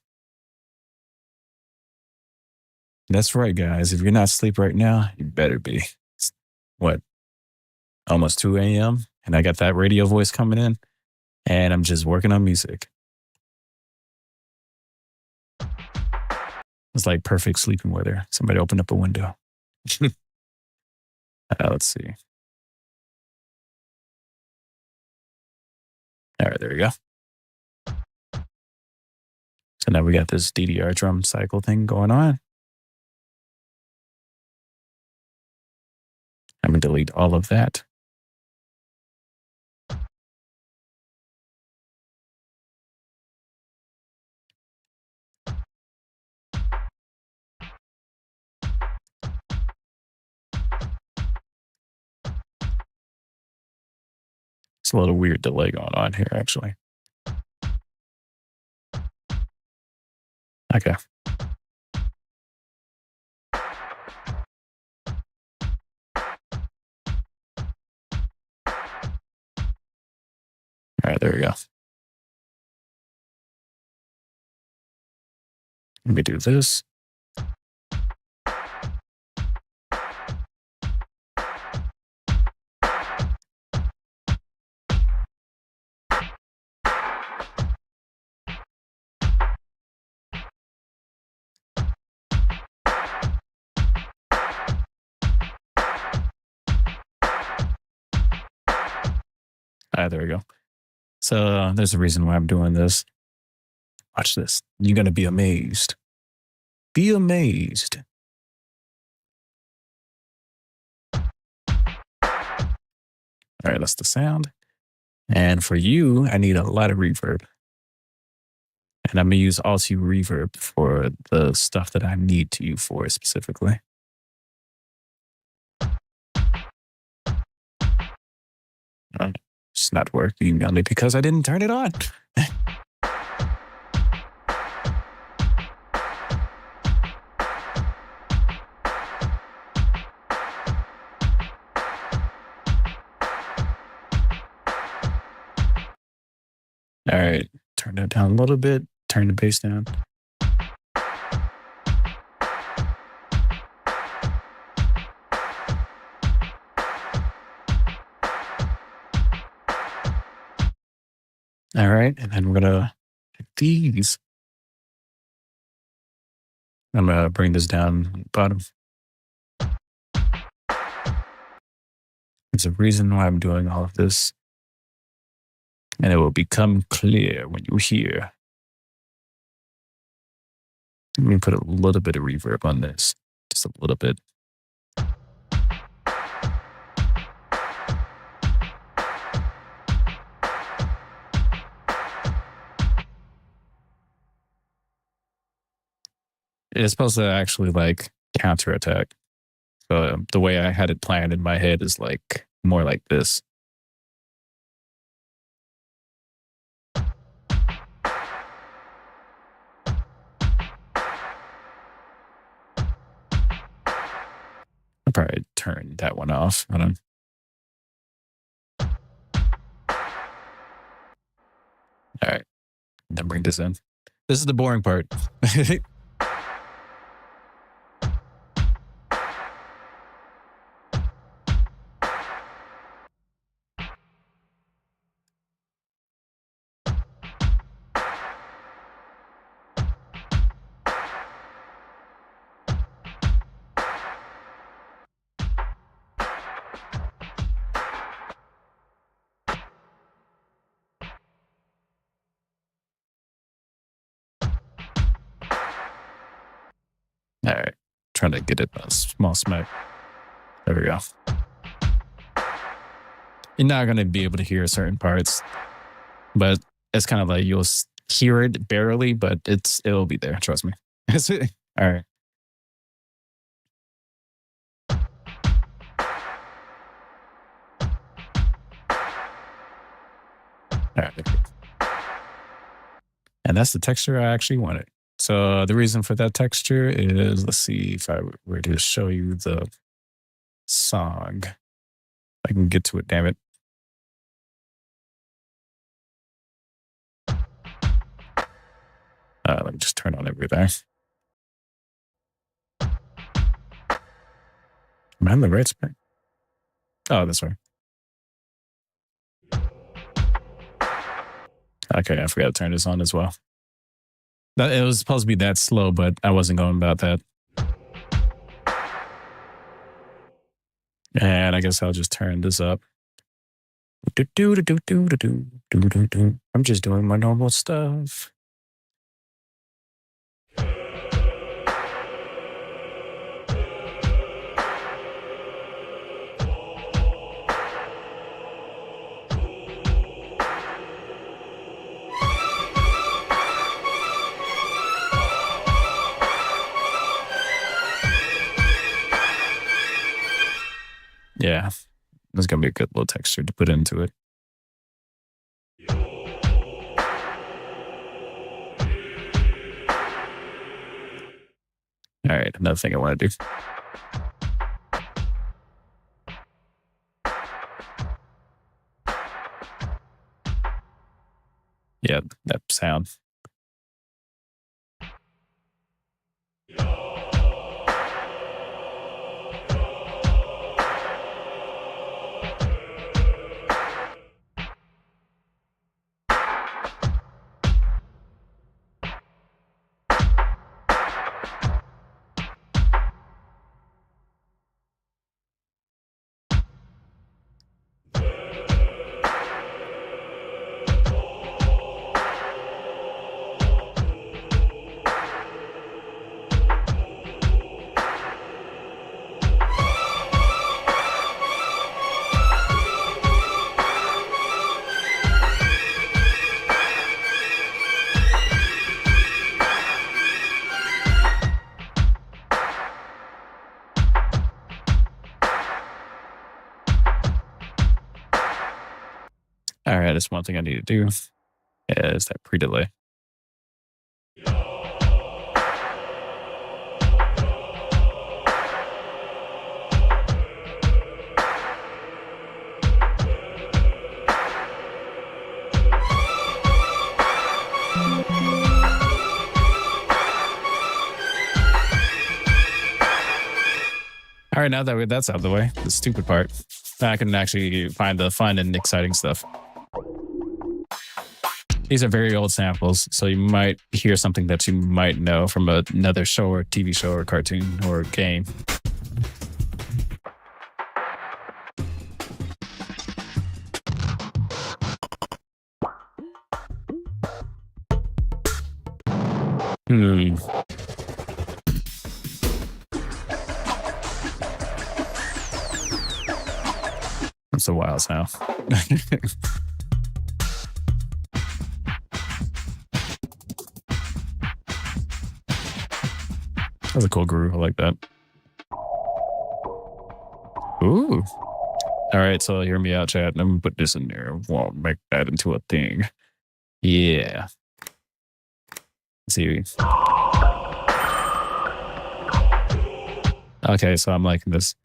That's right, guys. If you're not asleep right now, you better be. It's, what, almost 2 a.m. and I got that radio voice coming in, and I'm just working on music. It's like perfect sleeping weather. Somebody open up a window. Let's see. All right, there we go. So now we got this DDR drum cycle thing going on. I'm going to delete all of that. It's a little weird delay going on here, actually. Okay. All right, there we go. Let me do this. There we go. So there's a reason why I'm doing this. Watch this. You're going to be amazed. Be amazed. All right, that's the sound. And for you, I need a lot of reverb. And I'm going to use Alt-U reverb for the stuff that I need to use for it specifically. It's not working only because I didn't turn it on. All right, turn that down a little bit, turn the bass down. All right, and then we're gonna hit these. I'm gonna bring this down bottom. There's a reason why I'm doing all of this. And it will become clear when you hear. Let me put a little bit of reverb on this. Just a little bit. It's supposed to actually like counterattack. So the way I had it planned in my head is like more like this. I'll probably turn that one off. Hold on. All right. Then bring this in. This is the boring part. All right. Trying to get it a small smack. There we go. You're not going to be able to hear certain parts, but it's kind of like you'll hear it barely, but it'll be there. Trust me. All right. All right. And that's the texture I actually wanted. So the reason for that texture is, let's see if I were to show you the song. I can get to it, damn it. Let me just turn on everything. Am I in the right spec? Oh, that's right. Okay, I forgot to turn this on as well. It was supposed to be that slow, but I wasn't going about that. And I guess I'll just turn this up. I'm just doing my normal stuff. Yeah, there's going to be a good little texture to put into it. All right, another thing I want to do. Yeah, that sound. All right, that's one thing I need to do is that pre-delay. All right, now that that's out of the way, the stupid part, now I can actually find the fun and exciting stuff. These are very old samples, so you might hear something that you might know from another show or TV show or cartoon or game. It's a while now. That's a cool groove. I like that. Ooh. All right, so hear me out, chat. I'm gonna put this in there. We'll make that into a thing. Yeah. Let's see. Okay, so I'm liking this.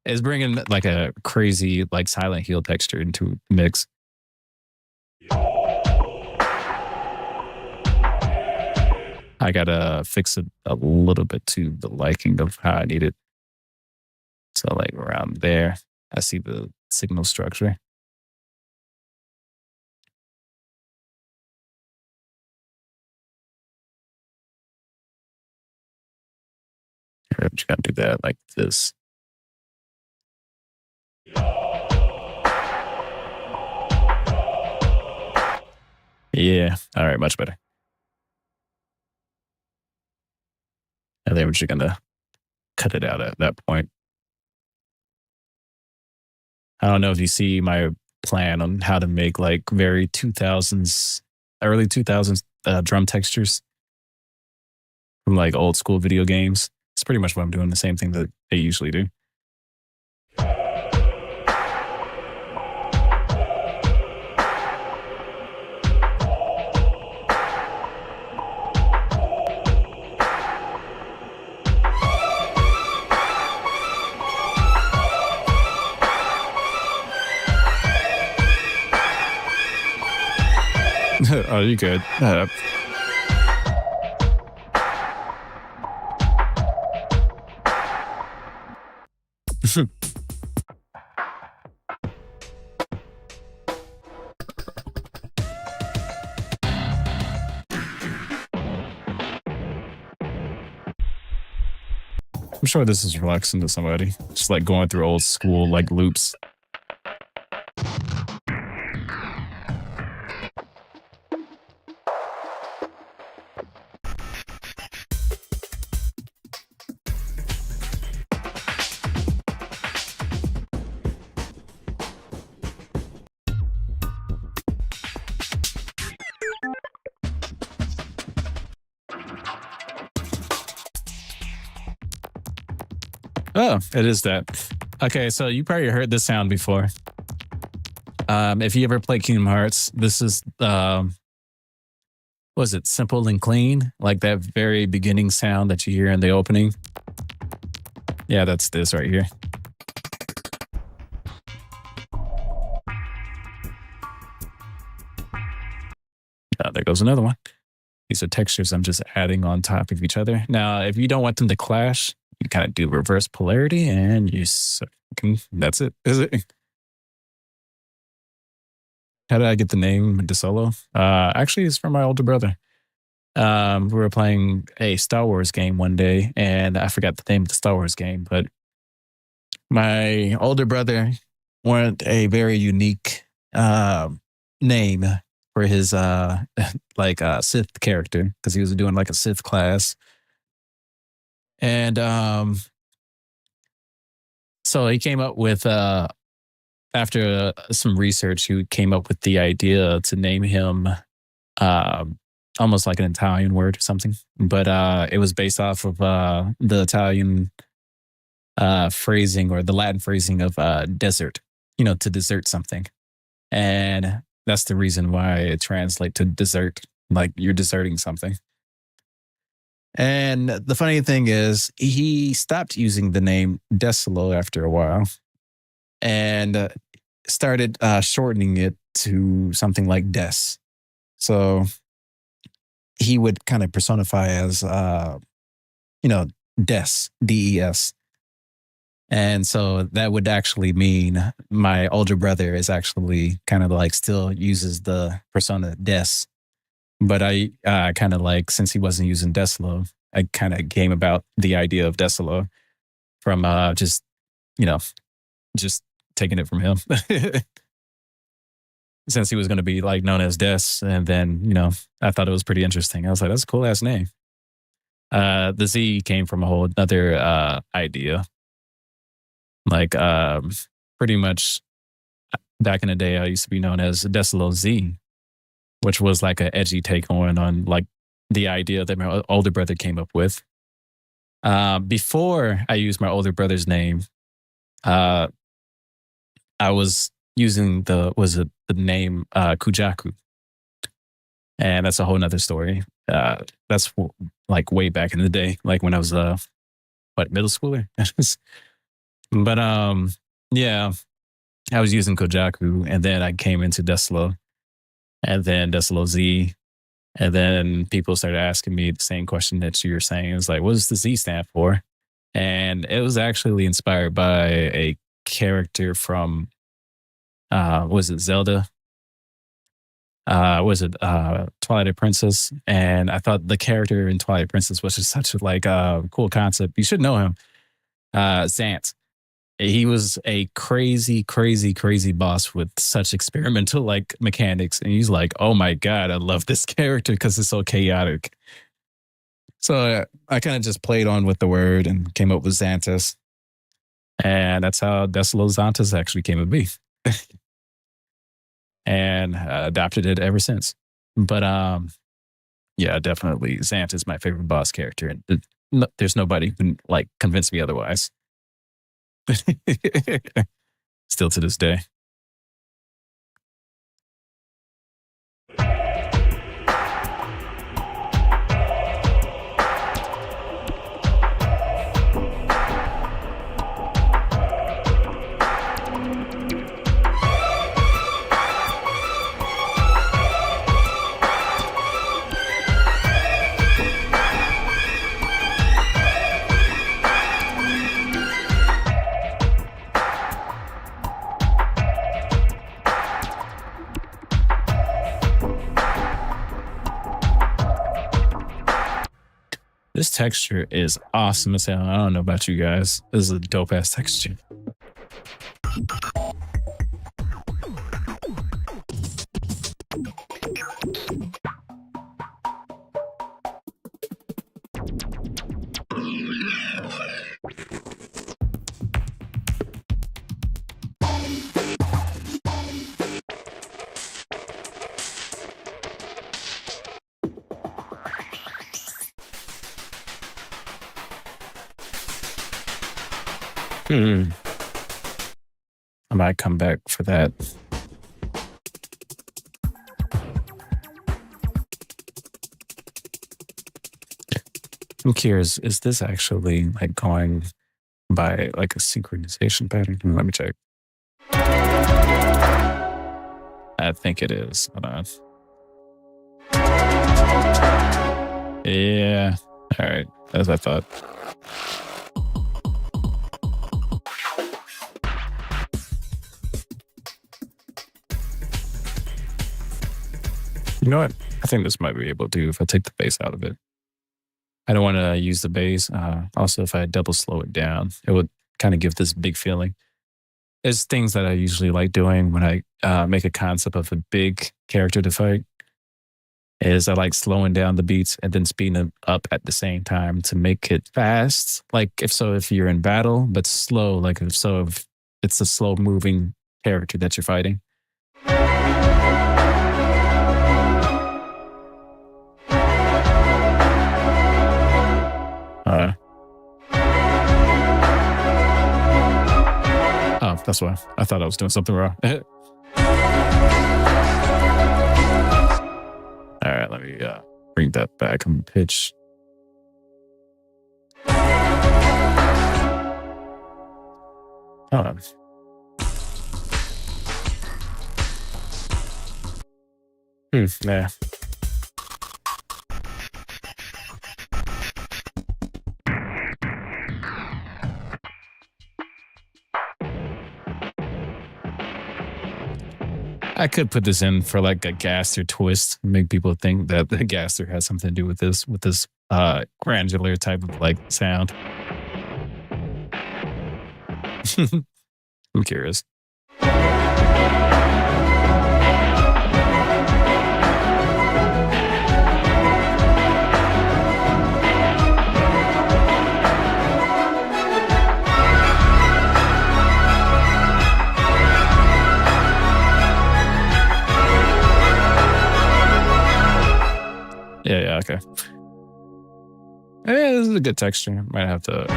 It's bringing like a crazy, like Silent Hill texture into the mix. I gotta fix it a little bit to the liking of how I need it. So like around there, I see the signal structure. I'm just gonna do that like this. Yeah, all right, much better. And then we're just gonna cut it out at that point. I don't know if you see my plan on how to make like very 2000s, early 2000s drum textures from like old school video games. It's pretty much what I'm doing, the same thing that they usually do. Oh, you good. I'm sure this is relaxing to somebody. Just like going through old school like loops. Oh, it is that. Okay, so you probably heard this sound before. If you ever play Kingdom Hearts, this is was it Simple and Clean? Like that very beginning sound that you hear in the opening. Yeah, that's this right here. There goes another one. These are textures I'm just adding on top of each other. Now, if you don't want them to clash, you kind of do reverse polarity and that's it. Is it? How did I get the name DeSolo? Actually, it's from my older brother. We were playing a Star Wars game one day, and I forgot the name of the Star Wars game, but my older brother wanted a very unique name for his like Sith character, because he was doing like a Sith class. And so he came up with after some research, he came up with the idea to name him almost like an Italian word or something. But it was based off of the Italian phrasing, or the Latin phrasing of desert, to desert something. And that's the reason why it translates to desert, like you're deserting something. And the funny thing is, he stopped using the name Desolo after a while and started shortening it to something like Des. So he would kind of personify as, Des, D-E-S. And so that would actually mean my older brother is actually kind of like still uses the persona Des. But I kind of like, since he wasn't using Desolo, I kind of came about the idea of Desolo from just taking it from him. Since he was going to be like known as Des. And then, I thought it was pretty interesting. I was like, that's a cool ass name. The Z came from a whole other idea. Like pretty much back in the day, I used to be known as Desolo Z, which was like an edgy take on like the idea that my older brother came up with. Before I used my older brother's name, I was using the name Kujaku. And that's a whole nother story. That's like way back in the day, like when I was middle schooler? But yeah, I was using Kojaku, and then I came into Desolo, and then Desolo Z, and then people started asking me the same question that you were saying. It was like, what does the Z stand for? And it was actually inspired by a character from, was it Zelda? Twilight Princess? And I thought the character in Twilight Princess was just such a cool concept. You should know him. Zant. He was a crazy, crazy, crazy boss with such experimental like mechanics. And he's like, oh my God, I love this character because it's so chaotic. So I kind of just played on with the word and came up with Xanthus. And that's how Decilo Xanthus actually came to be. And adopted it ever since. But yeah, definitely Xanth is my favorite boss character. And there's nobody who can like convince me otherwise. Still to this day. This texture is awesome as hell. I don't know about you guys. This is a dope ass texture. I might come back for that. I'm curious, is this actually like going by like a synchronization pattern? Let me check. I think it is. Hold on. Yeah. All right. As I thought. You know what? I think this might be able to do if I take the bass out of it. I don't want to use the bass. Also, if I double slow it down, it would kind of give this big feeling. It's things that I usually like doing when I make a concept of a big character to fight. Is I like slowing down the beats and then speeding them up at the same time to make it fast. Like if you're in battle, but slow. Like if it's a slow moving character that you're fighting. Oh, that's why. I thought I was doing something wrong. All right, let me bring that back on pitch. Hold on. Yeah. I could put this in for like a Gaster twist, make people think that the Gaster has something to do with this granular type of like sound. I'm curious. Yeah, okay. Yeah, this is a good texture. Might have to.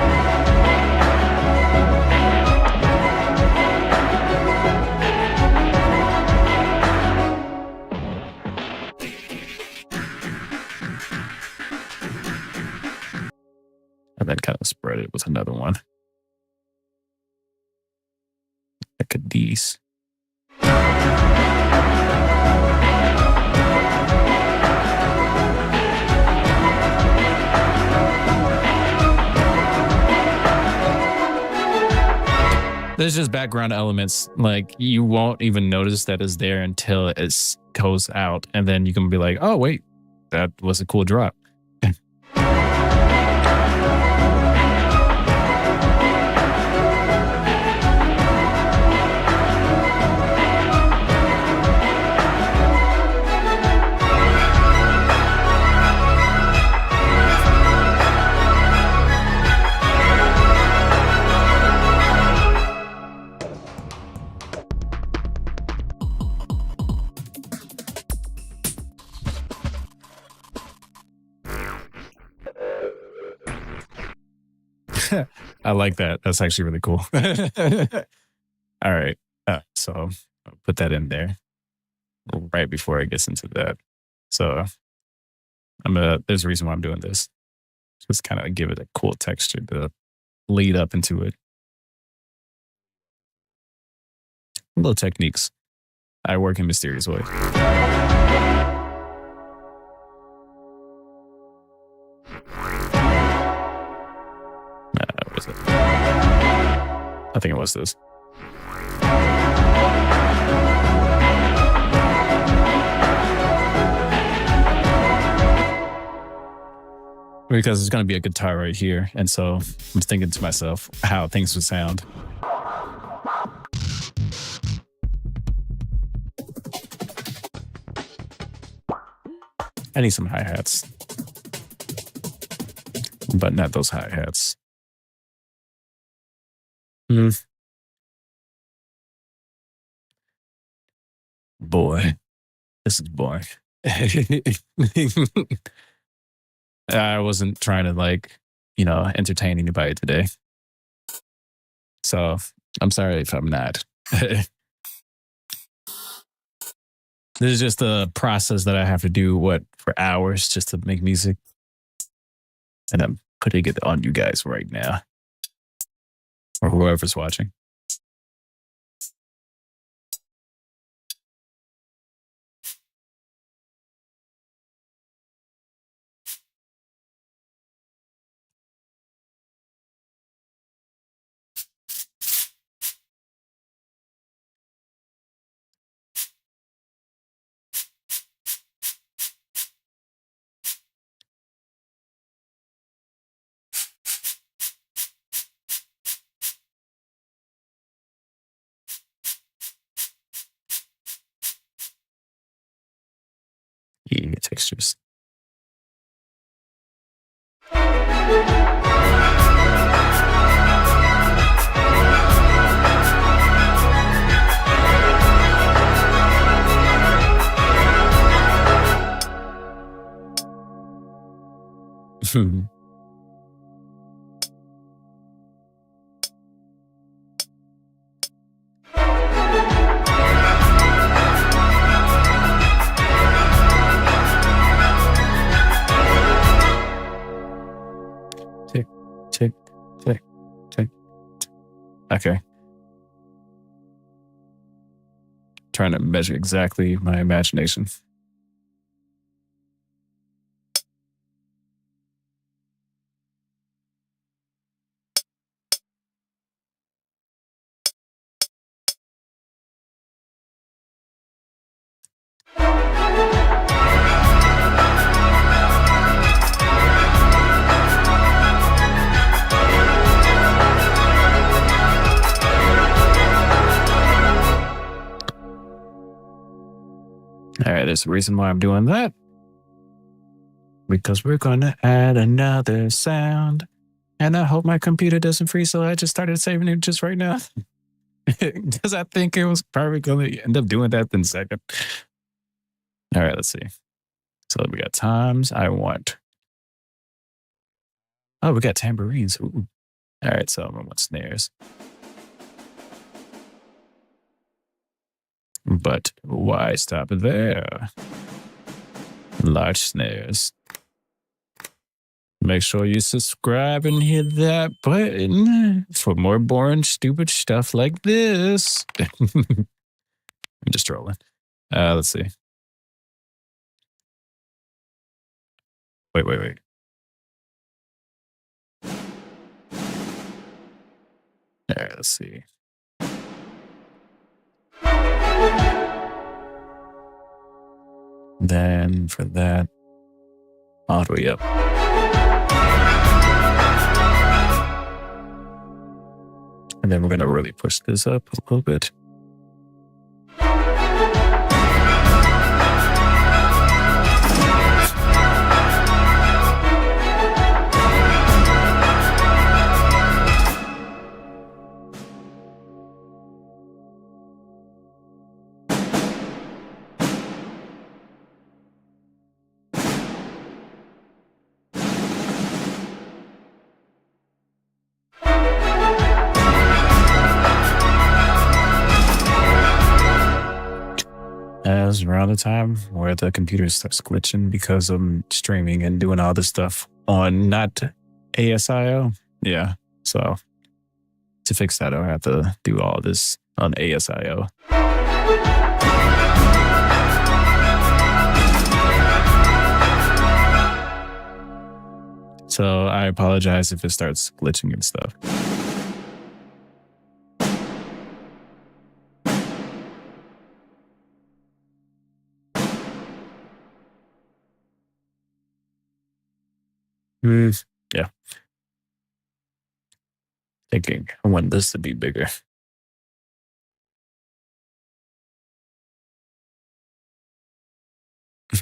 And then kind of spread it with another one. Like a D's. There's just background elements, like you won't even notice that it's there until it goes out. And then you can be like, oh, wait, that was a cool drop. I like that. That's actually really cool. All right. So I'll put that in there right before it gets into that. So there's a reason why I'm doing this. Just kind of give it a cool texture to lead up into it. Little techniques. I work in mysterious ways. What was it? I think it was this. Because it's going to be a guitar right here. And so I'm thinking to myself how things would sound. I need some hi-hats. But not those hi-hats. Boy, this is boring. I wasn't trying to entertain anybody today. So I'm sorry if I'm not. This is just a process that I have to do, for hours just to make music. And I'm putting it on you guys right now. Or whoever's watching. Yeah, textures. Tick, tick, tick. Okay. Trying to measure exactly my imagination. All right, there's a reason why I'm doing that. Because we're going to add another sound. And I hope my computer doesn't freeze, so I just started saving it just right now. Because I think it was probably going to end up doing that in a second. All right, let's see. So we got toms. I want. Oh, we got tambourines. Ooh. All right, so I want snares. But why stop there? Large snares. Make sure you subscribe and hit that button for more boring, stupid stuff like this. I'm just trolling. Let's see. Wait. All right, let's see. Then for that, all the way up. And then we're going to really push this up a little bit. was around the time where the computer starts glitching because I'm streaming and doing all this stuff on not ASIO. Yeah. So to fix that, I'll have to do all this on ASIO. So I apologize if it starts glitching and stuff. Yeah. Thinking I want this to be bigger.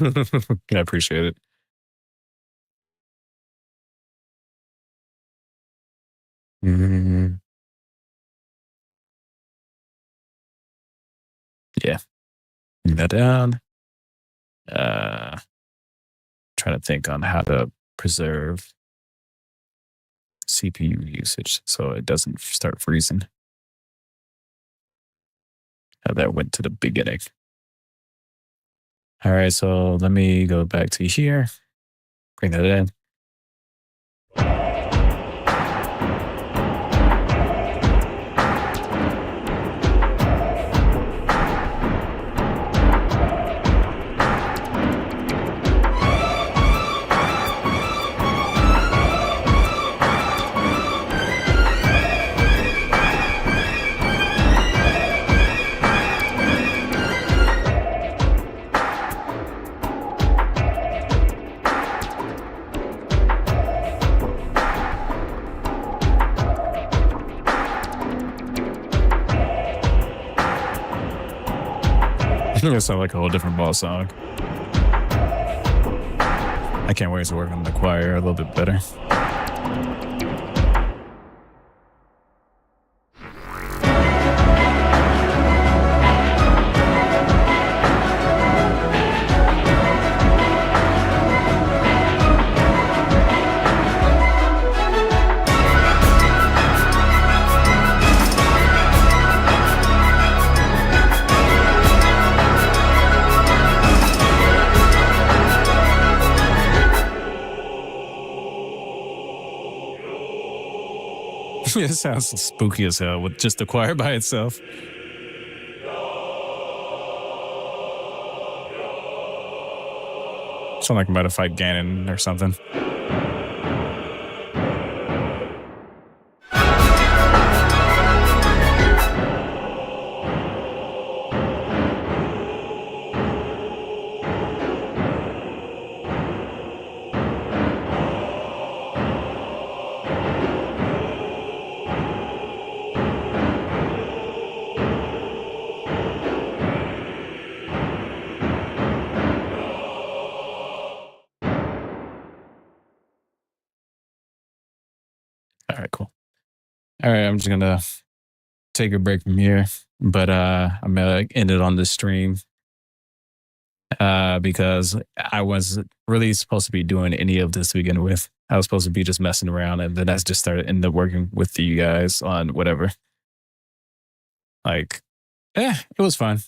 I appreciate it. Yeah. Bring that down. Trying to think on how to preserve CPU usage so it doesn't start freezing. That went to the beginning. All right, so let me go back to here. Bring that in. It sounds like a whole different ball song. I can't wait to work on the choir a little bit better. It sounds spooky as hell with just the choir by itself. Sound like I'm about to fight Ganon or something. All right, cool. All right, I'm just gonna take a break from here, but I'm gonna end it on this stream because I wasn't really supposed to be doing any of this to begin with. I was supposed to be just messing around, and then I just started ended up working with you guys on whatever. Like, it was fun.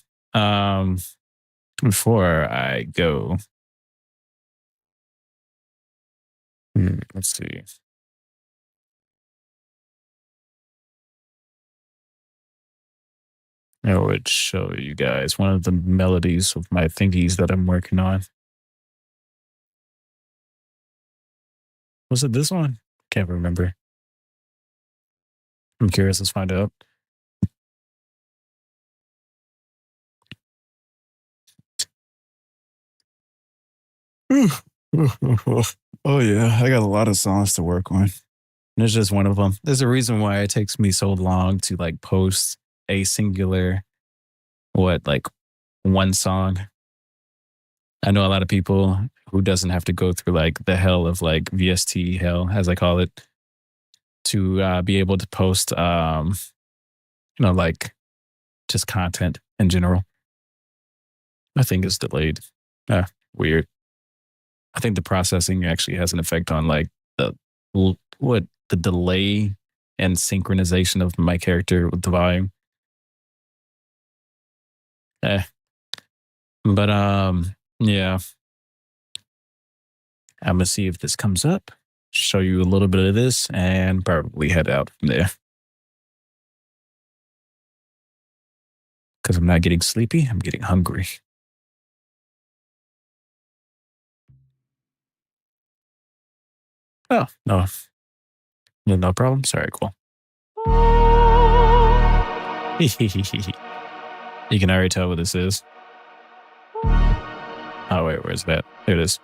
Before I go, let's see. I would show you guys one of the melodies of my thingies that I'm working on. Was it this one? Can't remember. I'm curious. Let's find out. Oh yeah, I got a lot of songs to work on. There's just one of them. There's a reason why it takes me so long to like post a singular, like one song. I know a lot of people who doesn't have to go through like the hell of like VST hell, as I call it, to be able to post, like just content in general. I think it's delayed. Weird. I think the processing actually has an effect on like the delay and synchronization of my character with the volume. I'm But yeah, I'm gonna see if this comes up, show you a little bit of this, and probably head out from there. Because I'm not getting sleepy, I'm getting hungry. Oh, no. No problem. Sorry, cool. You can already tell what this is. Oh, wait, where's that? There it is.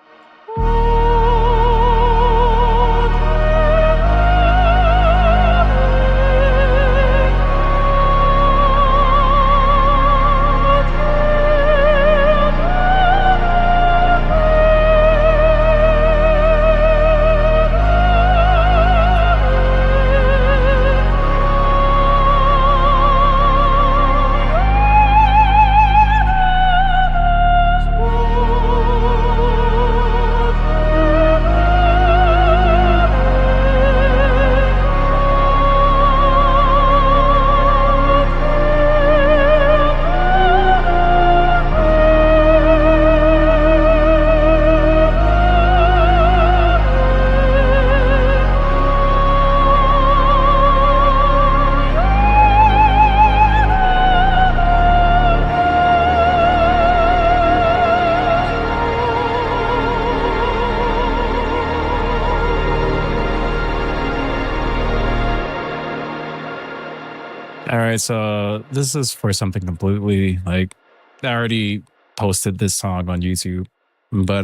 All right, so this is for something completely like I already posted this song on YouTube, but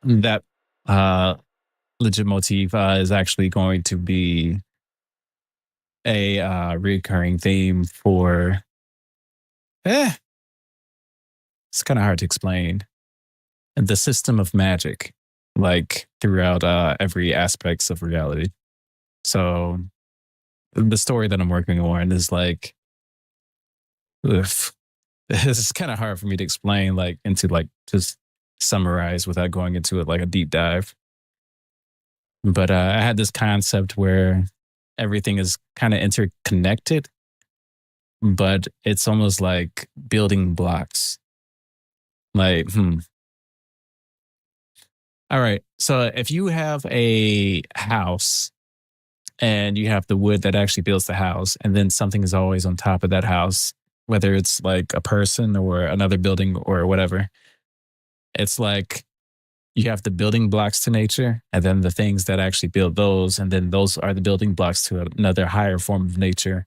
that uh legit motif is actually going to be a recurring theme for eh, it's kind of hard to explain. The system of magic, like throughout every aspects of reality. So the story that I'm working on is like ugh, this is kind of hard for me to explain, like into like just summarize without going into it like a deep dive. But I had this concept where everything is kind of interconnected, but it's almost like building blocks. Like, all right. So if you have a house and you have the wood that actually builds the house, and then something is always on top of that house, whether it's like a person or another building or whatever, it's like you have the building blocks to nature and then the things that actually build those. And then those are the building blocks to another higher form of nature.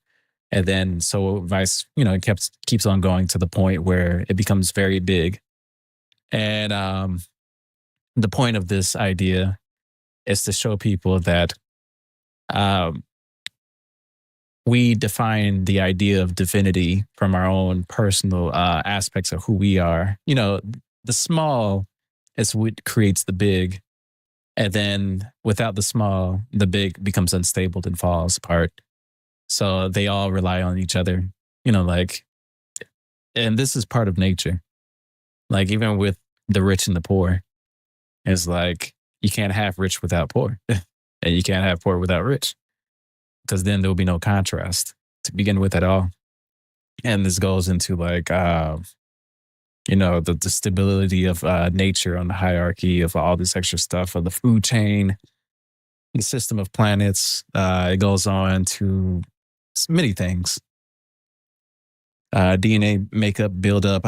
And then so vice, it keeps on going to the point where it becomes very big. And the point of this idea is to show people that um, we define the idea of divinity from our own personal aspects of who we are. The small is what creates the big. And then without the small, the big becomes unstable and falls apart. So they all rely on each other, like, and this is part of nature. Like, even with the rich and the poor, it's like you can't have rich without poor, and you can't have poor without rich, because then there will be no contrast to begin with at all. And this goes into like, the stability of nature on the hierarchy of all this extra stuff of the food chain, the system of planets. It goes on to many things. DNA makeup, build up,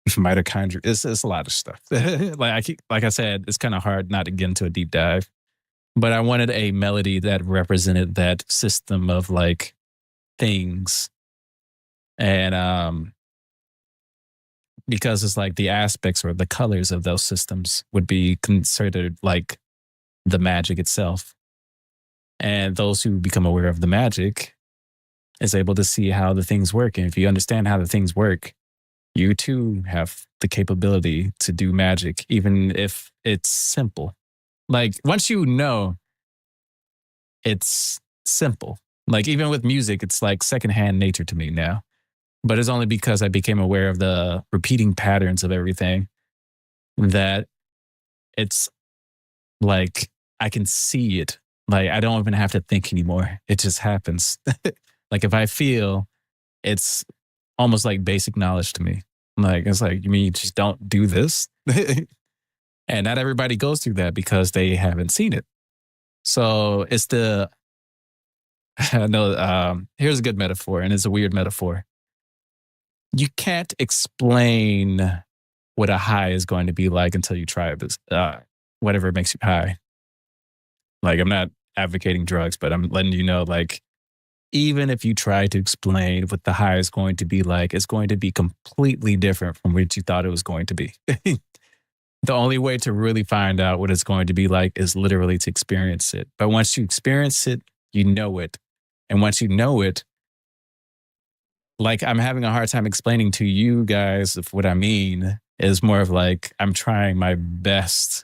mitochondria. It's a lot of stuff. Like I said, it's kind of hard not to get into a deep dive. But I wanted a melody that represented that system of like things, and because it's like the aspects or the colors of those systems would be considered like the magic itself. And those who become aware of the magic is able to see how the things work. And if you understand how the things work, you too have the capability to do magic, even if it's simple. Like once you know, it's simple. Like even with music, it's like secondhand nature to me now. But it's only because I became aware of the repeating patterns of everything that it's like I can see it. Like I don't even have to think anymore. It just happens. Like if I feel, it's almost like basic knowledge to me. Like, it's like, you mean you just don't do this? And not everybody goes through that because they haven't seen it. So it's the, no, here's a good metaphor, and it's a weird metaphor. You can't explain what a high is going to be like until you try this, whatever makes you high. Like, I'm not advocating drugs, but I'm letting you know, like, even if you try to explain what the high is going to be like, it's going to be completely different from what you thought it was going to be. The only way to really find out what it's going to be like is literally to experience it. But once you experience it, you know it. And once you know it, like, I'm having a hard time explaining to you guys if what I mean is more of like, I'm trying my best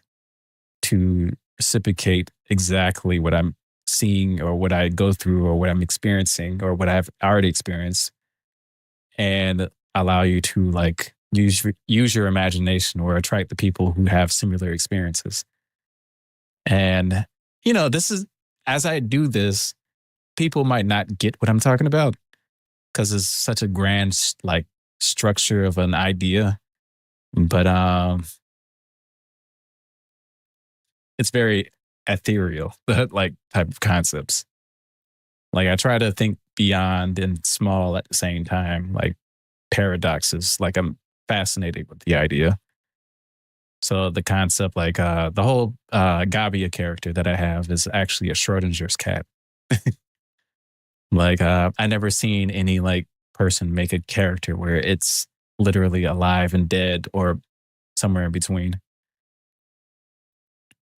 to reciprocate exactly what I'm seeing or what I go through or what I'm experiencing or what I've already experienced, and allow you to like use your imagination or attract the people who have similar experiences. And this is, as I do this, people might not get what I'm talking about because it's such a grand like structure of an idea, but it's very ethereal, like type of concepts. Like, I try to think beyond and small at the same time, like paradoxes. Like, I'm fascinated with the idea. So the concept, like the whole 𝐒𝐿𝐵 character that I have is actually a Schrodinger's cat. Like, I never seen any like person make a character where it's literally alive and dead or somewhere in between.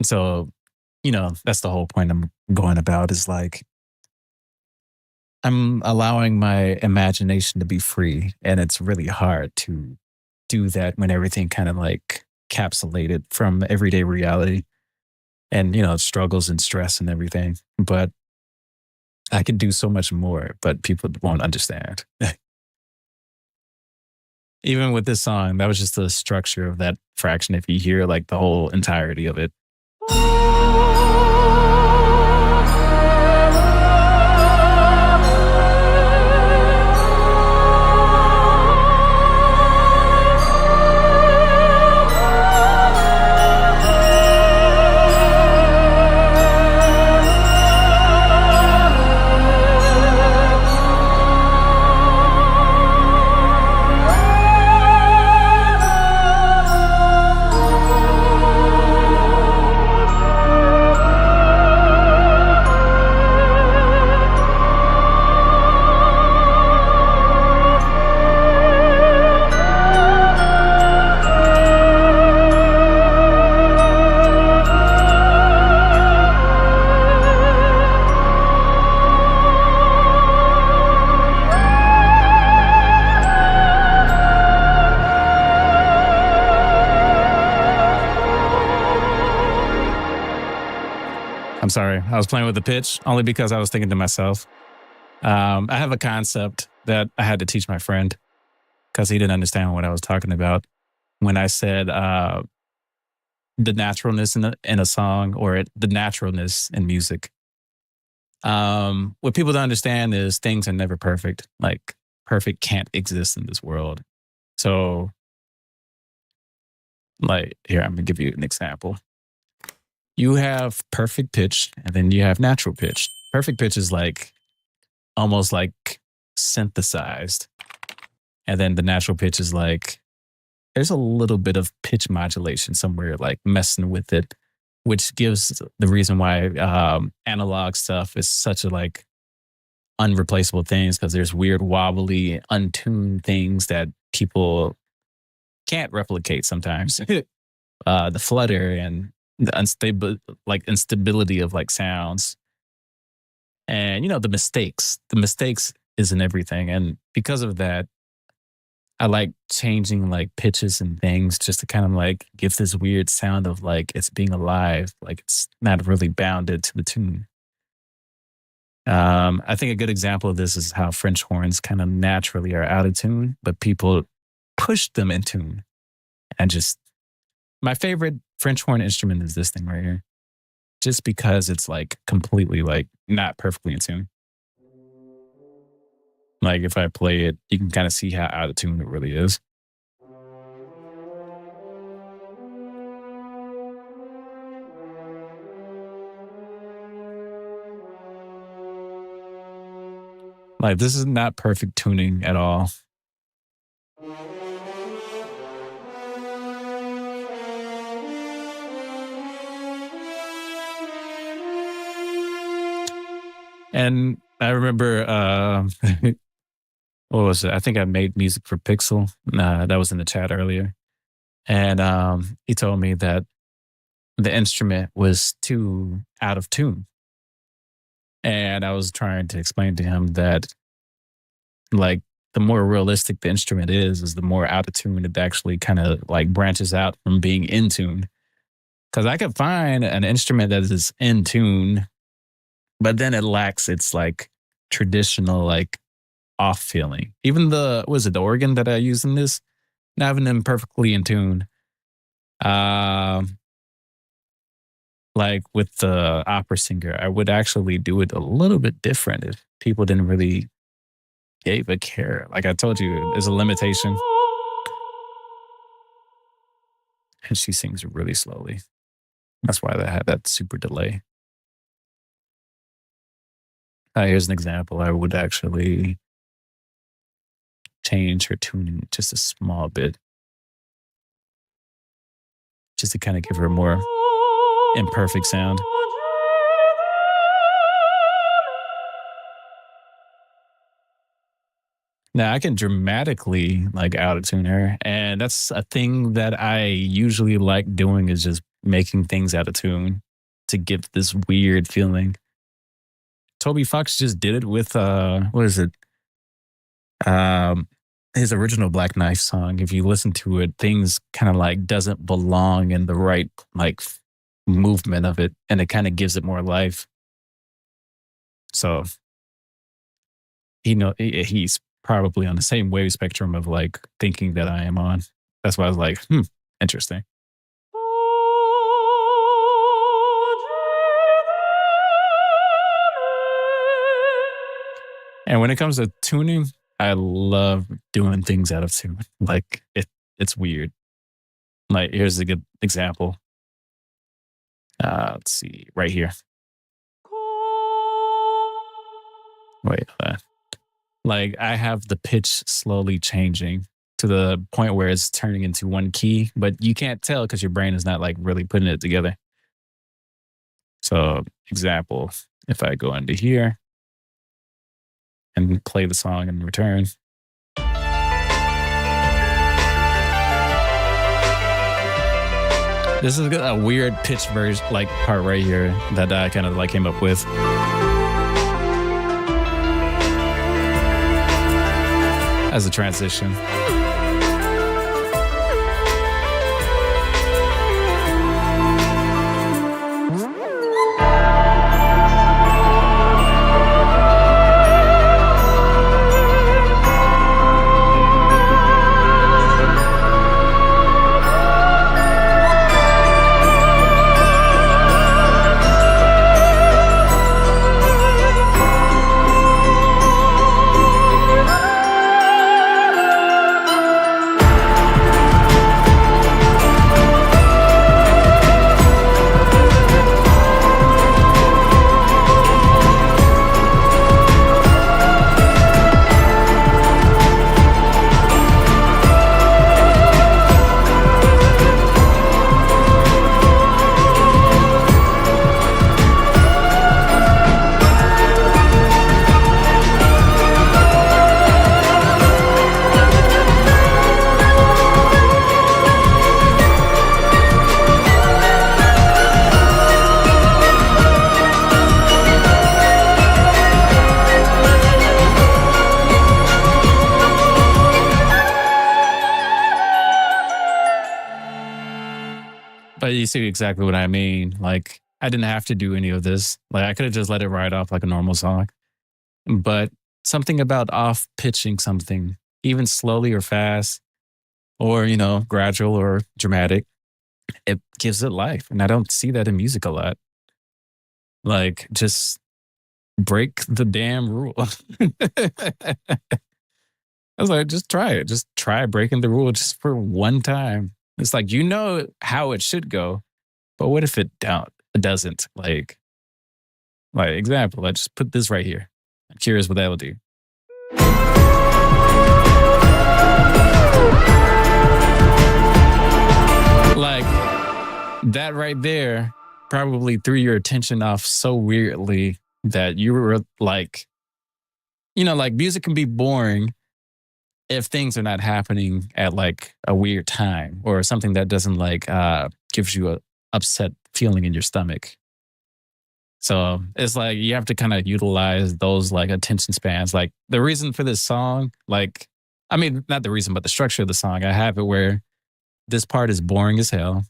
So, that's the whole point I'm going about, is like, I'm allowing my imagination to be free. And it's really hard to do that when everything kind of like capsulated from everyday reality and, struggles and stress and everything. But I can do so much more, but people won't understand. Even with this song, that was just the structure of that fraction. If you hear like the whole entirety of it. I'm sorry. I was playing with the pitch only because I was thinking to myself, I have a concept that I had to teach my friend because he didn't understand what I was talking about when I said the naturalness in a song, or the naturalness in music. What people don't understand is things are never perfect. Like, perfect can't exist in this world. So, like, here, I'm going to give you an example. You have perfect pitch and then you have natural pitch. Perfect pitch is like almost like synthesized. And then the natural pitch is like, there's a little bit of pitch modulation somewhere, like messing with it, which gives the reason why analog stuff is such a like unreplaceable things, because there's weird, wobbly, untuned things that people can't replicate sometimes. The flutter and the unstable, like instability of like sounds, and the mistakes. The mistakes is in everything, and because of that, I like changing like pitches and things just to kind of like give this weird sound of like it's being alive, like it's not really bounded to the tune. I think a good example of this is how French horns kind of naturally are out of tune, but people push them in tune. And just my favorite French horn instrument is this thing right here, just because it's like completely like not perfectly in tune. Like, if I play it, you can kind of see how out of tune it really is. Like, this is not perfect tuning at all. And I remember, what was it? I think I made music for Pixel. That was in the chat earlier. And he told me that the instrument was too out of tune. And I was trying to explain to him that, like, the more realistic the instrument is the more out of tune it actually kind of like branches out from being in tune. Because I could find an instrument that is in tune, but then it lacks its like traditional like off feeling. Even the the organ that I use in this, not having them perfectly in tune. Like with the opera singer, I would actually do it a little bit different if people didn't really gave a care. Like I told you, there's a limitation. And she sings really slowly. That's why they had that super delay. Here's an example. I would actually change her tuning just a small bit, just to kind of give her a more imperfect sound. Now I can dramatically like out of tune her, and that's a thing that I usually like doing is just making things out of tune to give this weird feeling. Toby Fox just did it with what is it? His original Black Knife song. If you listen to it, things kind of like doesn't belong in the right like movement of it, and it kind of gives it more life. So he's probably on the same wave spectrum of like thinking that I am on. That's why I was like, interesting. And when it comes to tuning, I love doing things out of tune. Like it's weird. Like here's a good example. Let's see, right here. Wait, like I have the pitch slowly changing to the point where it's turning into one key, but you can't tell because your brain is not like really putting it together. So example, if I go into here and play the song and return. This is a weird pitch version, like part right here that I kind of like came up with. As a transition. But you see exactly what I mean. Like, I didn't have to do any of this. Like, I could have just let it ride off like a normal song. But something about off pitching something, even slowly or fast, or, gradual or dramatic, it gives it life. And I don't see that in music a lot. Like, just break the damn rule. I was like, just try it. Just try breaking the rule just for one time. It's like, how it should go, but what if it doesn't? Like example, I just put this right here. I'm curious what that will do. Like that right there probably threw your attention off so weirdly that you were like, like music can be boring if things are not happening at like a weird time or something that doesn't like gives you a upset feeling in your stomach. So it's like you have to kind of utilize those like attention spans. Like the reason for this song, like, I mean, not the reason, but the structure of the song, I have it where this part is boring as hell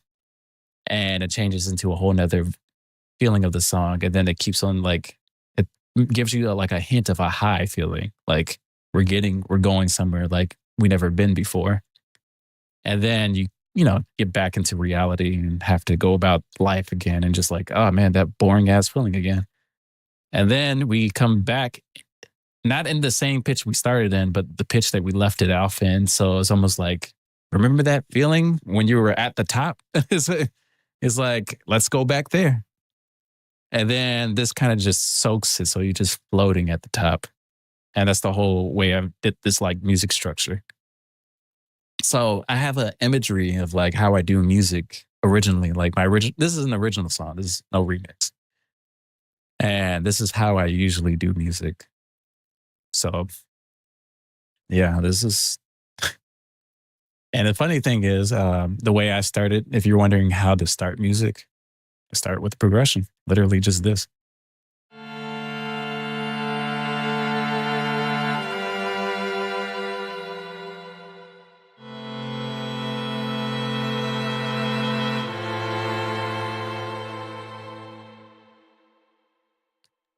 and it changes into a whole nother feeling of the song. And then it keeps on like, it gives you like a hint of a high feeling. Like we're going somewhere like we never been before. And then you get back into reality and have to go about life again and just like, oh man, that boring ass feeling again. And then we come back, not in the same pitch we started in, but the pitch that we left it off in. So it's almost like, remember that feeling when you were at the top? It's like, let's go back there. And then this kind of just soaks it. So you're just floating at the top. And that's the whole way I did this like music structure. So I have an imagery of like how I do music originally. Like this is an original song. This is no remix. And this is how I usually do music. So yeah, this is. And the funny thing is, the way I started, if you're wondering how to start music, I start with the progression, literally just this.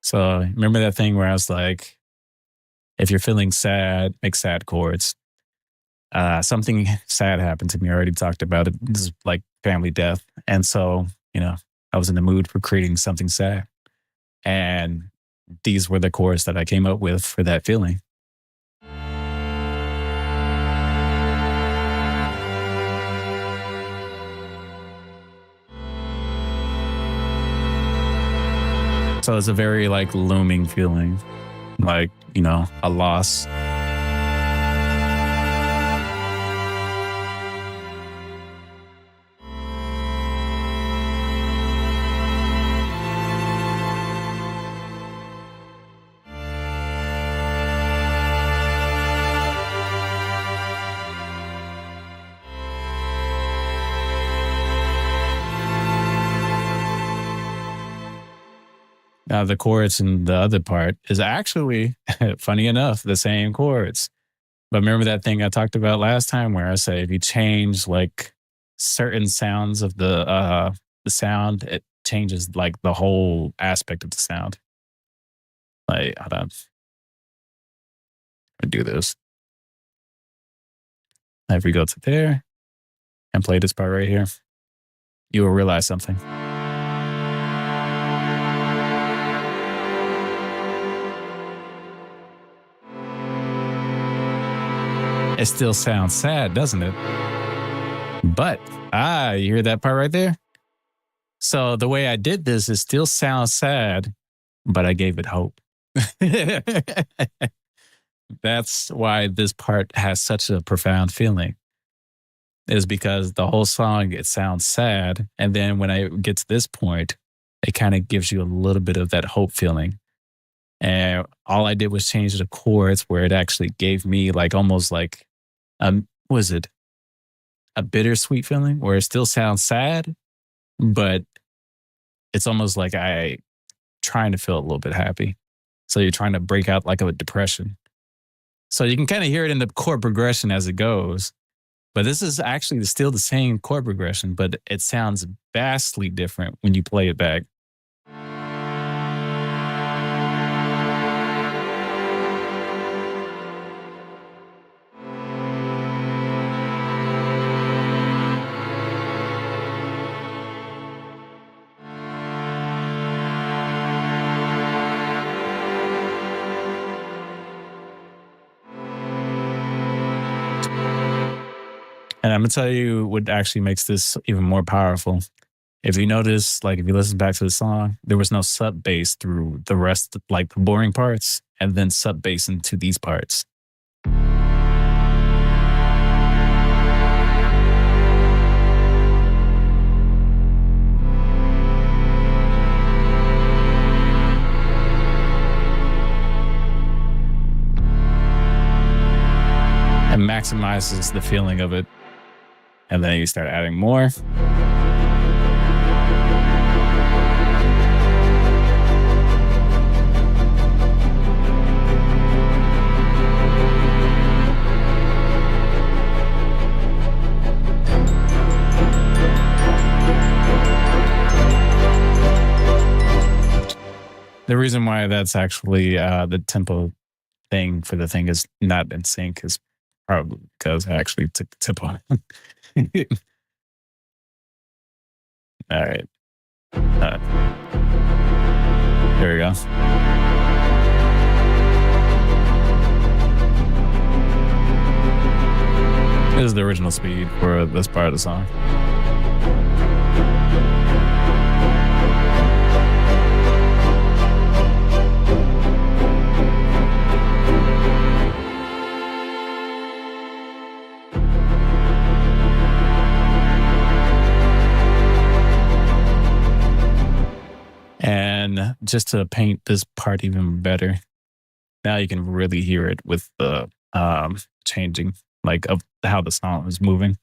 So remember that thing where I was like, if you're feeling sad, make sad chords. Something sad happened to me. I already talked about it. This is like family death. And so, I was in the mood for creating something sad. And these were the chords that I came up with for that feeling. So it's a very like looming feeling, like, a loss. Now, the chords in the other part is actually, funny enough, the same chords. But remember that thing I talked about last time where I say if you change like certain sounds of the sound, it changes like the whole aspect of the sound. Like, hold on. I do this. If we go to there and play this part right here, you will realize something. It still sounds sad, doesn't it? But, you hear that part right there? So the way I did this, it still sounds sad, but I gave it hope. That's why this part has such a profound feeling. Is because the whole song, it sounds sad. And then when I get to this point, it kind of gives you a little bit of that hope feeling. And all I did was change the chords where it actually gave me like almost like, was it a bittersweet feeling where it still sounds sad, but it's almost like I trying to feel a little bit happy. So you're trying to break out like a depression. So you can kind of hear it in the chord progression as it goes. But this is actually still the same chord progression, but it sounds vastly different when you play it back. And I'm going to tell you what actually makes this even more powerful. If you notice, like if you listen back to the song, there was no sub bass through the rest, like the boring parts. and then sub bass into these parts. And maximizes the feeling of it. And then you start adding more. The reason why that's actually the tempo thing for the thing is not in sync is probably because I actually took the tempo. All right. Here we go. This is the original speed for this part of the song. And just to paint this part even better, now you can really hear it with the changing, like of how the song is moving.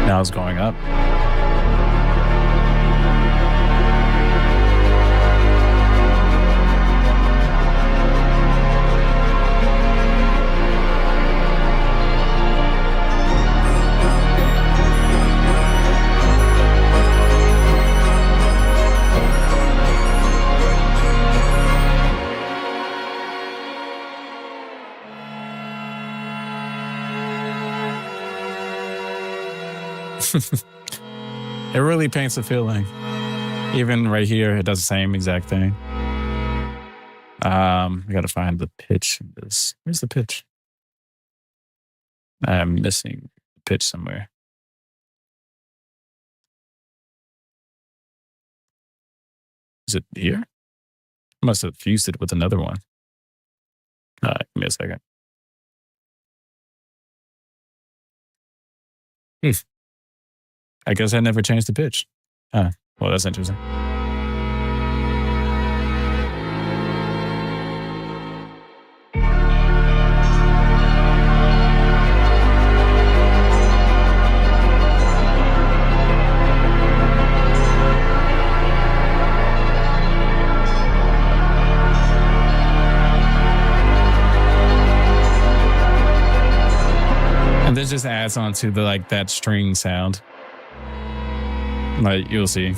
Now it's going up. It really paints a feeling. Even right here, it does the same exact thing. We got to find the pitch in this. Where's the pitch? I'm missing the pitch somewhere. Is it here? I must have fused it with another one. Give me a second. I guess I never changed the pitch. Well, that's interesting. And this just adds on to the like that string sound. Like you'll see.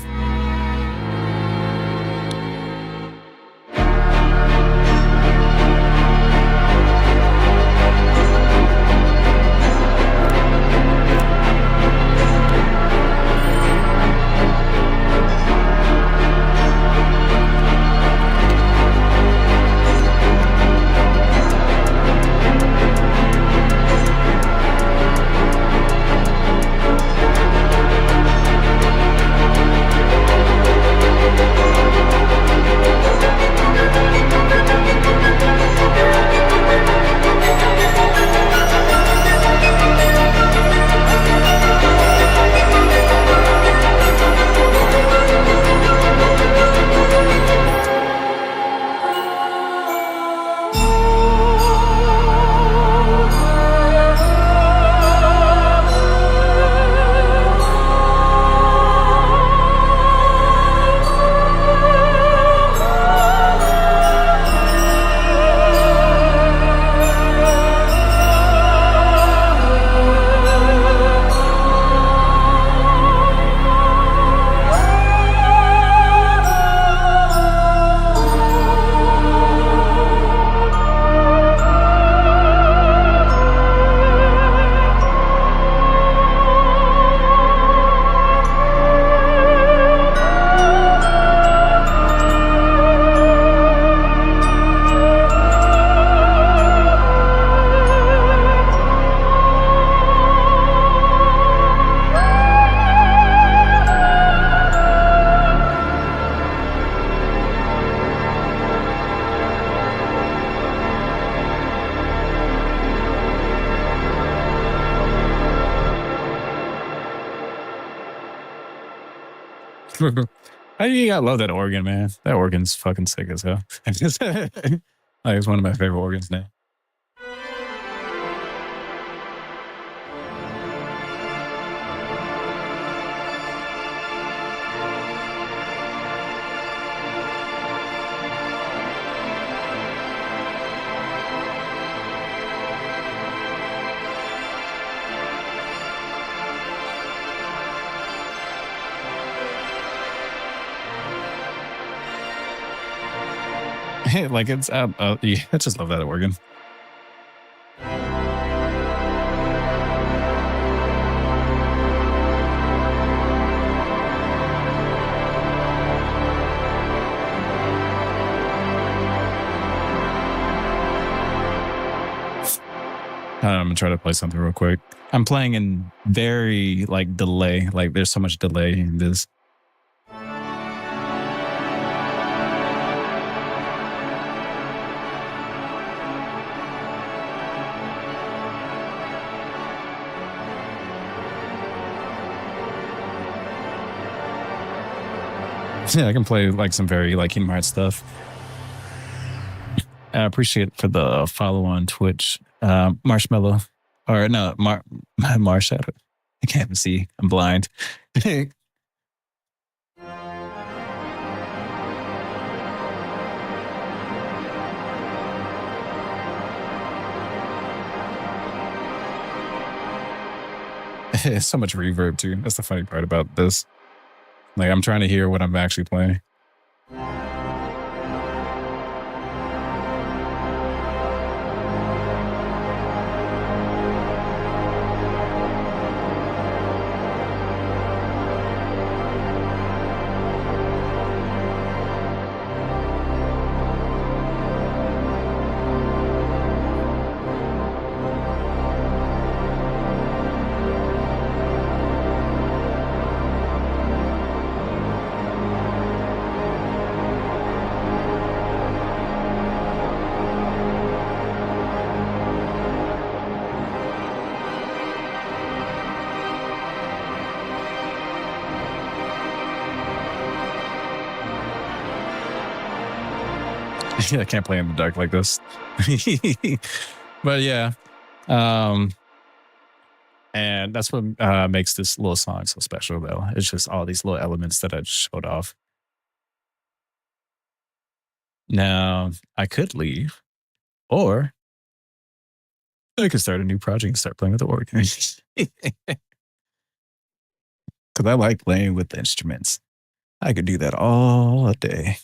I love that organ, man. That organ's fucking sick as hell. Like, it's one of my favorite organs now. Like, it's yeah, I just love that organ. I'm gonna try to play something real quick. I'm playing in very like delay. Like, there's so much delay in this. Yeah, I can play like some very like Kingdom Hearts stuff. I appreciate it for the follow on Twitch. Marshmallow. Or no, Marshadow. I can't even see. I'm blind. It's so much reverb too. That's the funny part about this. Like, I'm trying to hear what I'm actually playing. I can't play in the dark like this. But yeah. And that's what makes this little song so special, though. It's just all these little elements that I just showed off. Now, I could leave, or I could start a new project and start playing with the organ. Because I like playing with the instruments. I could do that all day.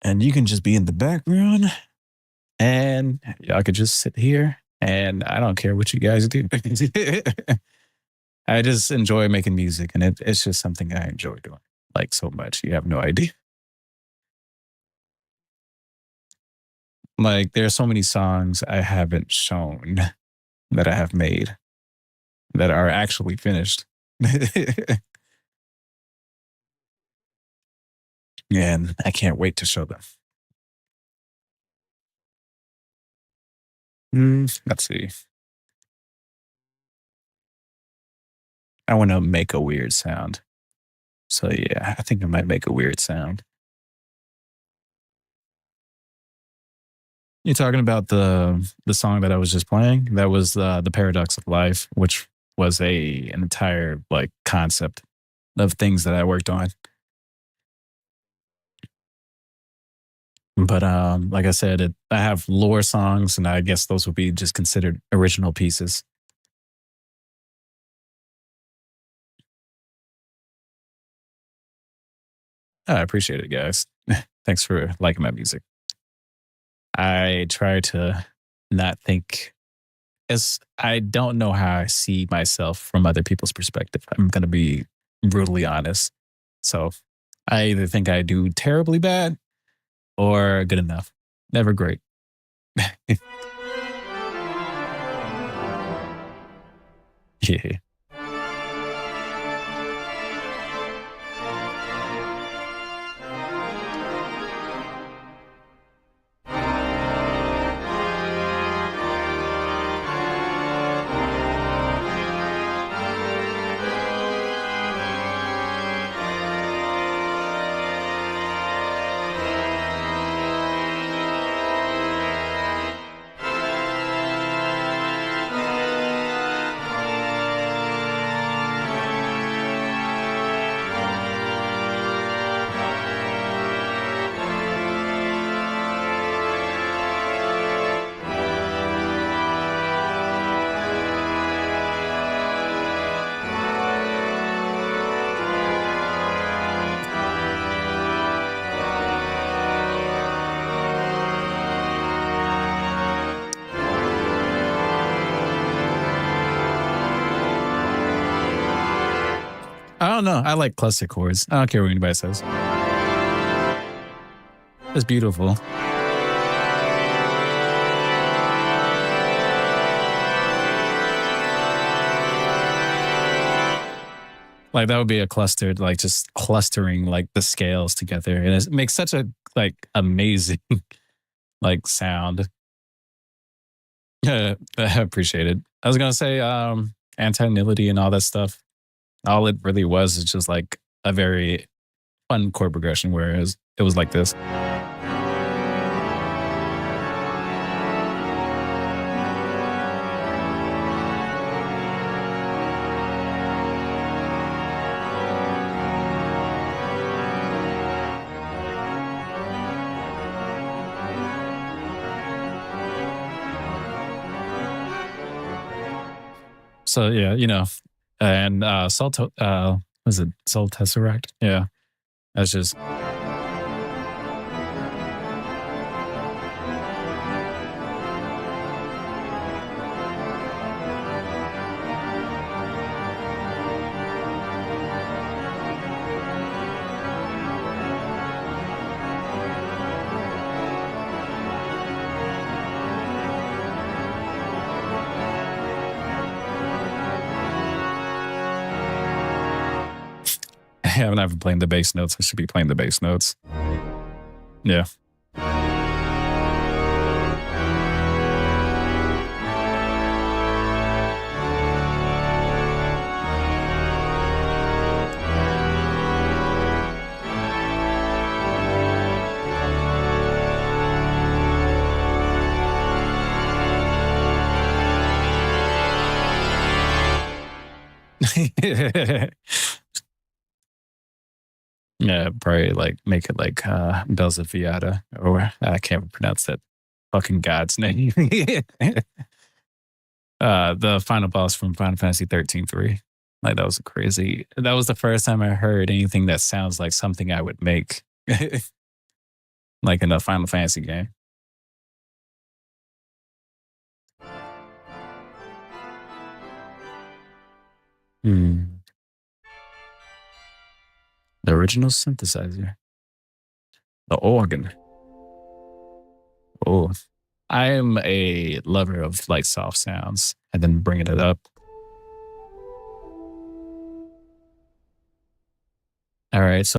And you can just be in the background, and I could just sit here, and I don't care what you guys do. I just enjoy making music, and it's just something I enjoy doing, like, so much. You have no idea. Like, there are so many songs I haven't shown that I have made that are actually finished. And I can't wait to show them. Let's see. I want to make a weird sound. So yeah, I think I might make a weird sound. You're talking about the song that I was just playing? That was the Paradox of Life, which was an entire like concept of things that I worked on. But like I said, I have lore songs, and I guess those would be just considered original pieces. I appreciate it, guys. Thanks for liking my music. I try to not think, as I don't know how I see myself from other people's perspective. I'm going to be brutally honest. So I either think I do terribly bad or good enough. Never great. Yeah. I don't know. I like cluster chords. I don't care what anybody says. It's beautiful. Like that would be a clustered, like just clustering like the scales together, and it makes such a like amazing like sound. Yeah, I appreciate it. I was gonna say anti-nility and all that stuff. All it really was is just like a very fun chord progression, whereas it was like this. So yeah, you know, and was it Soul Tesseract? Yeah, that's just I haven't ever played the bass notes. I should be playing the bass notes. Yeah. Yeah, probably like make it like Bells of Viata, or I can't pronounce that fucking god's name. The final boss from Final Fantasy 13-3. Like that was crazy. That was the first time I heard anything that sounds like something I would make. Like in a Final Fantasy game. Hmm. The original synthesizer. The organ. Oh. I am a lover of like soft sounds and then bringing it up. All right. So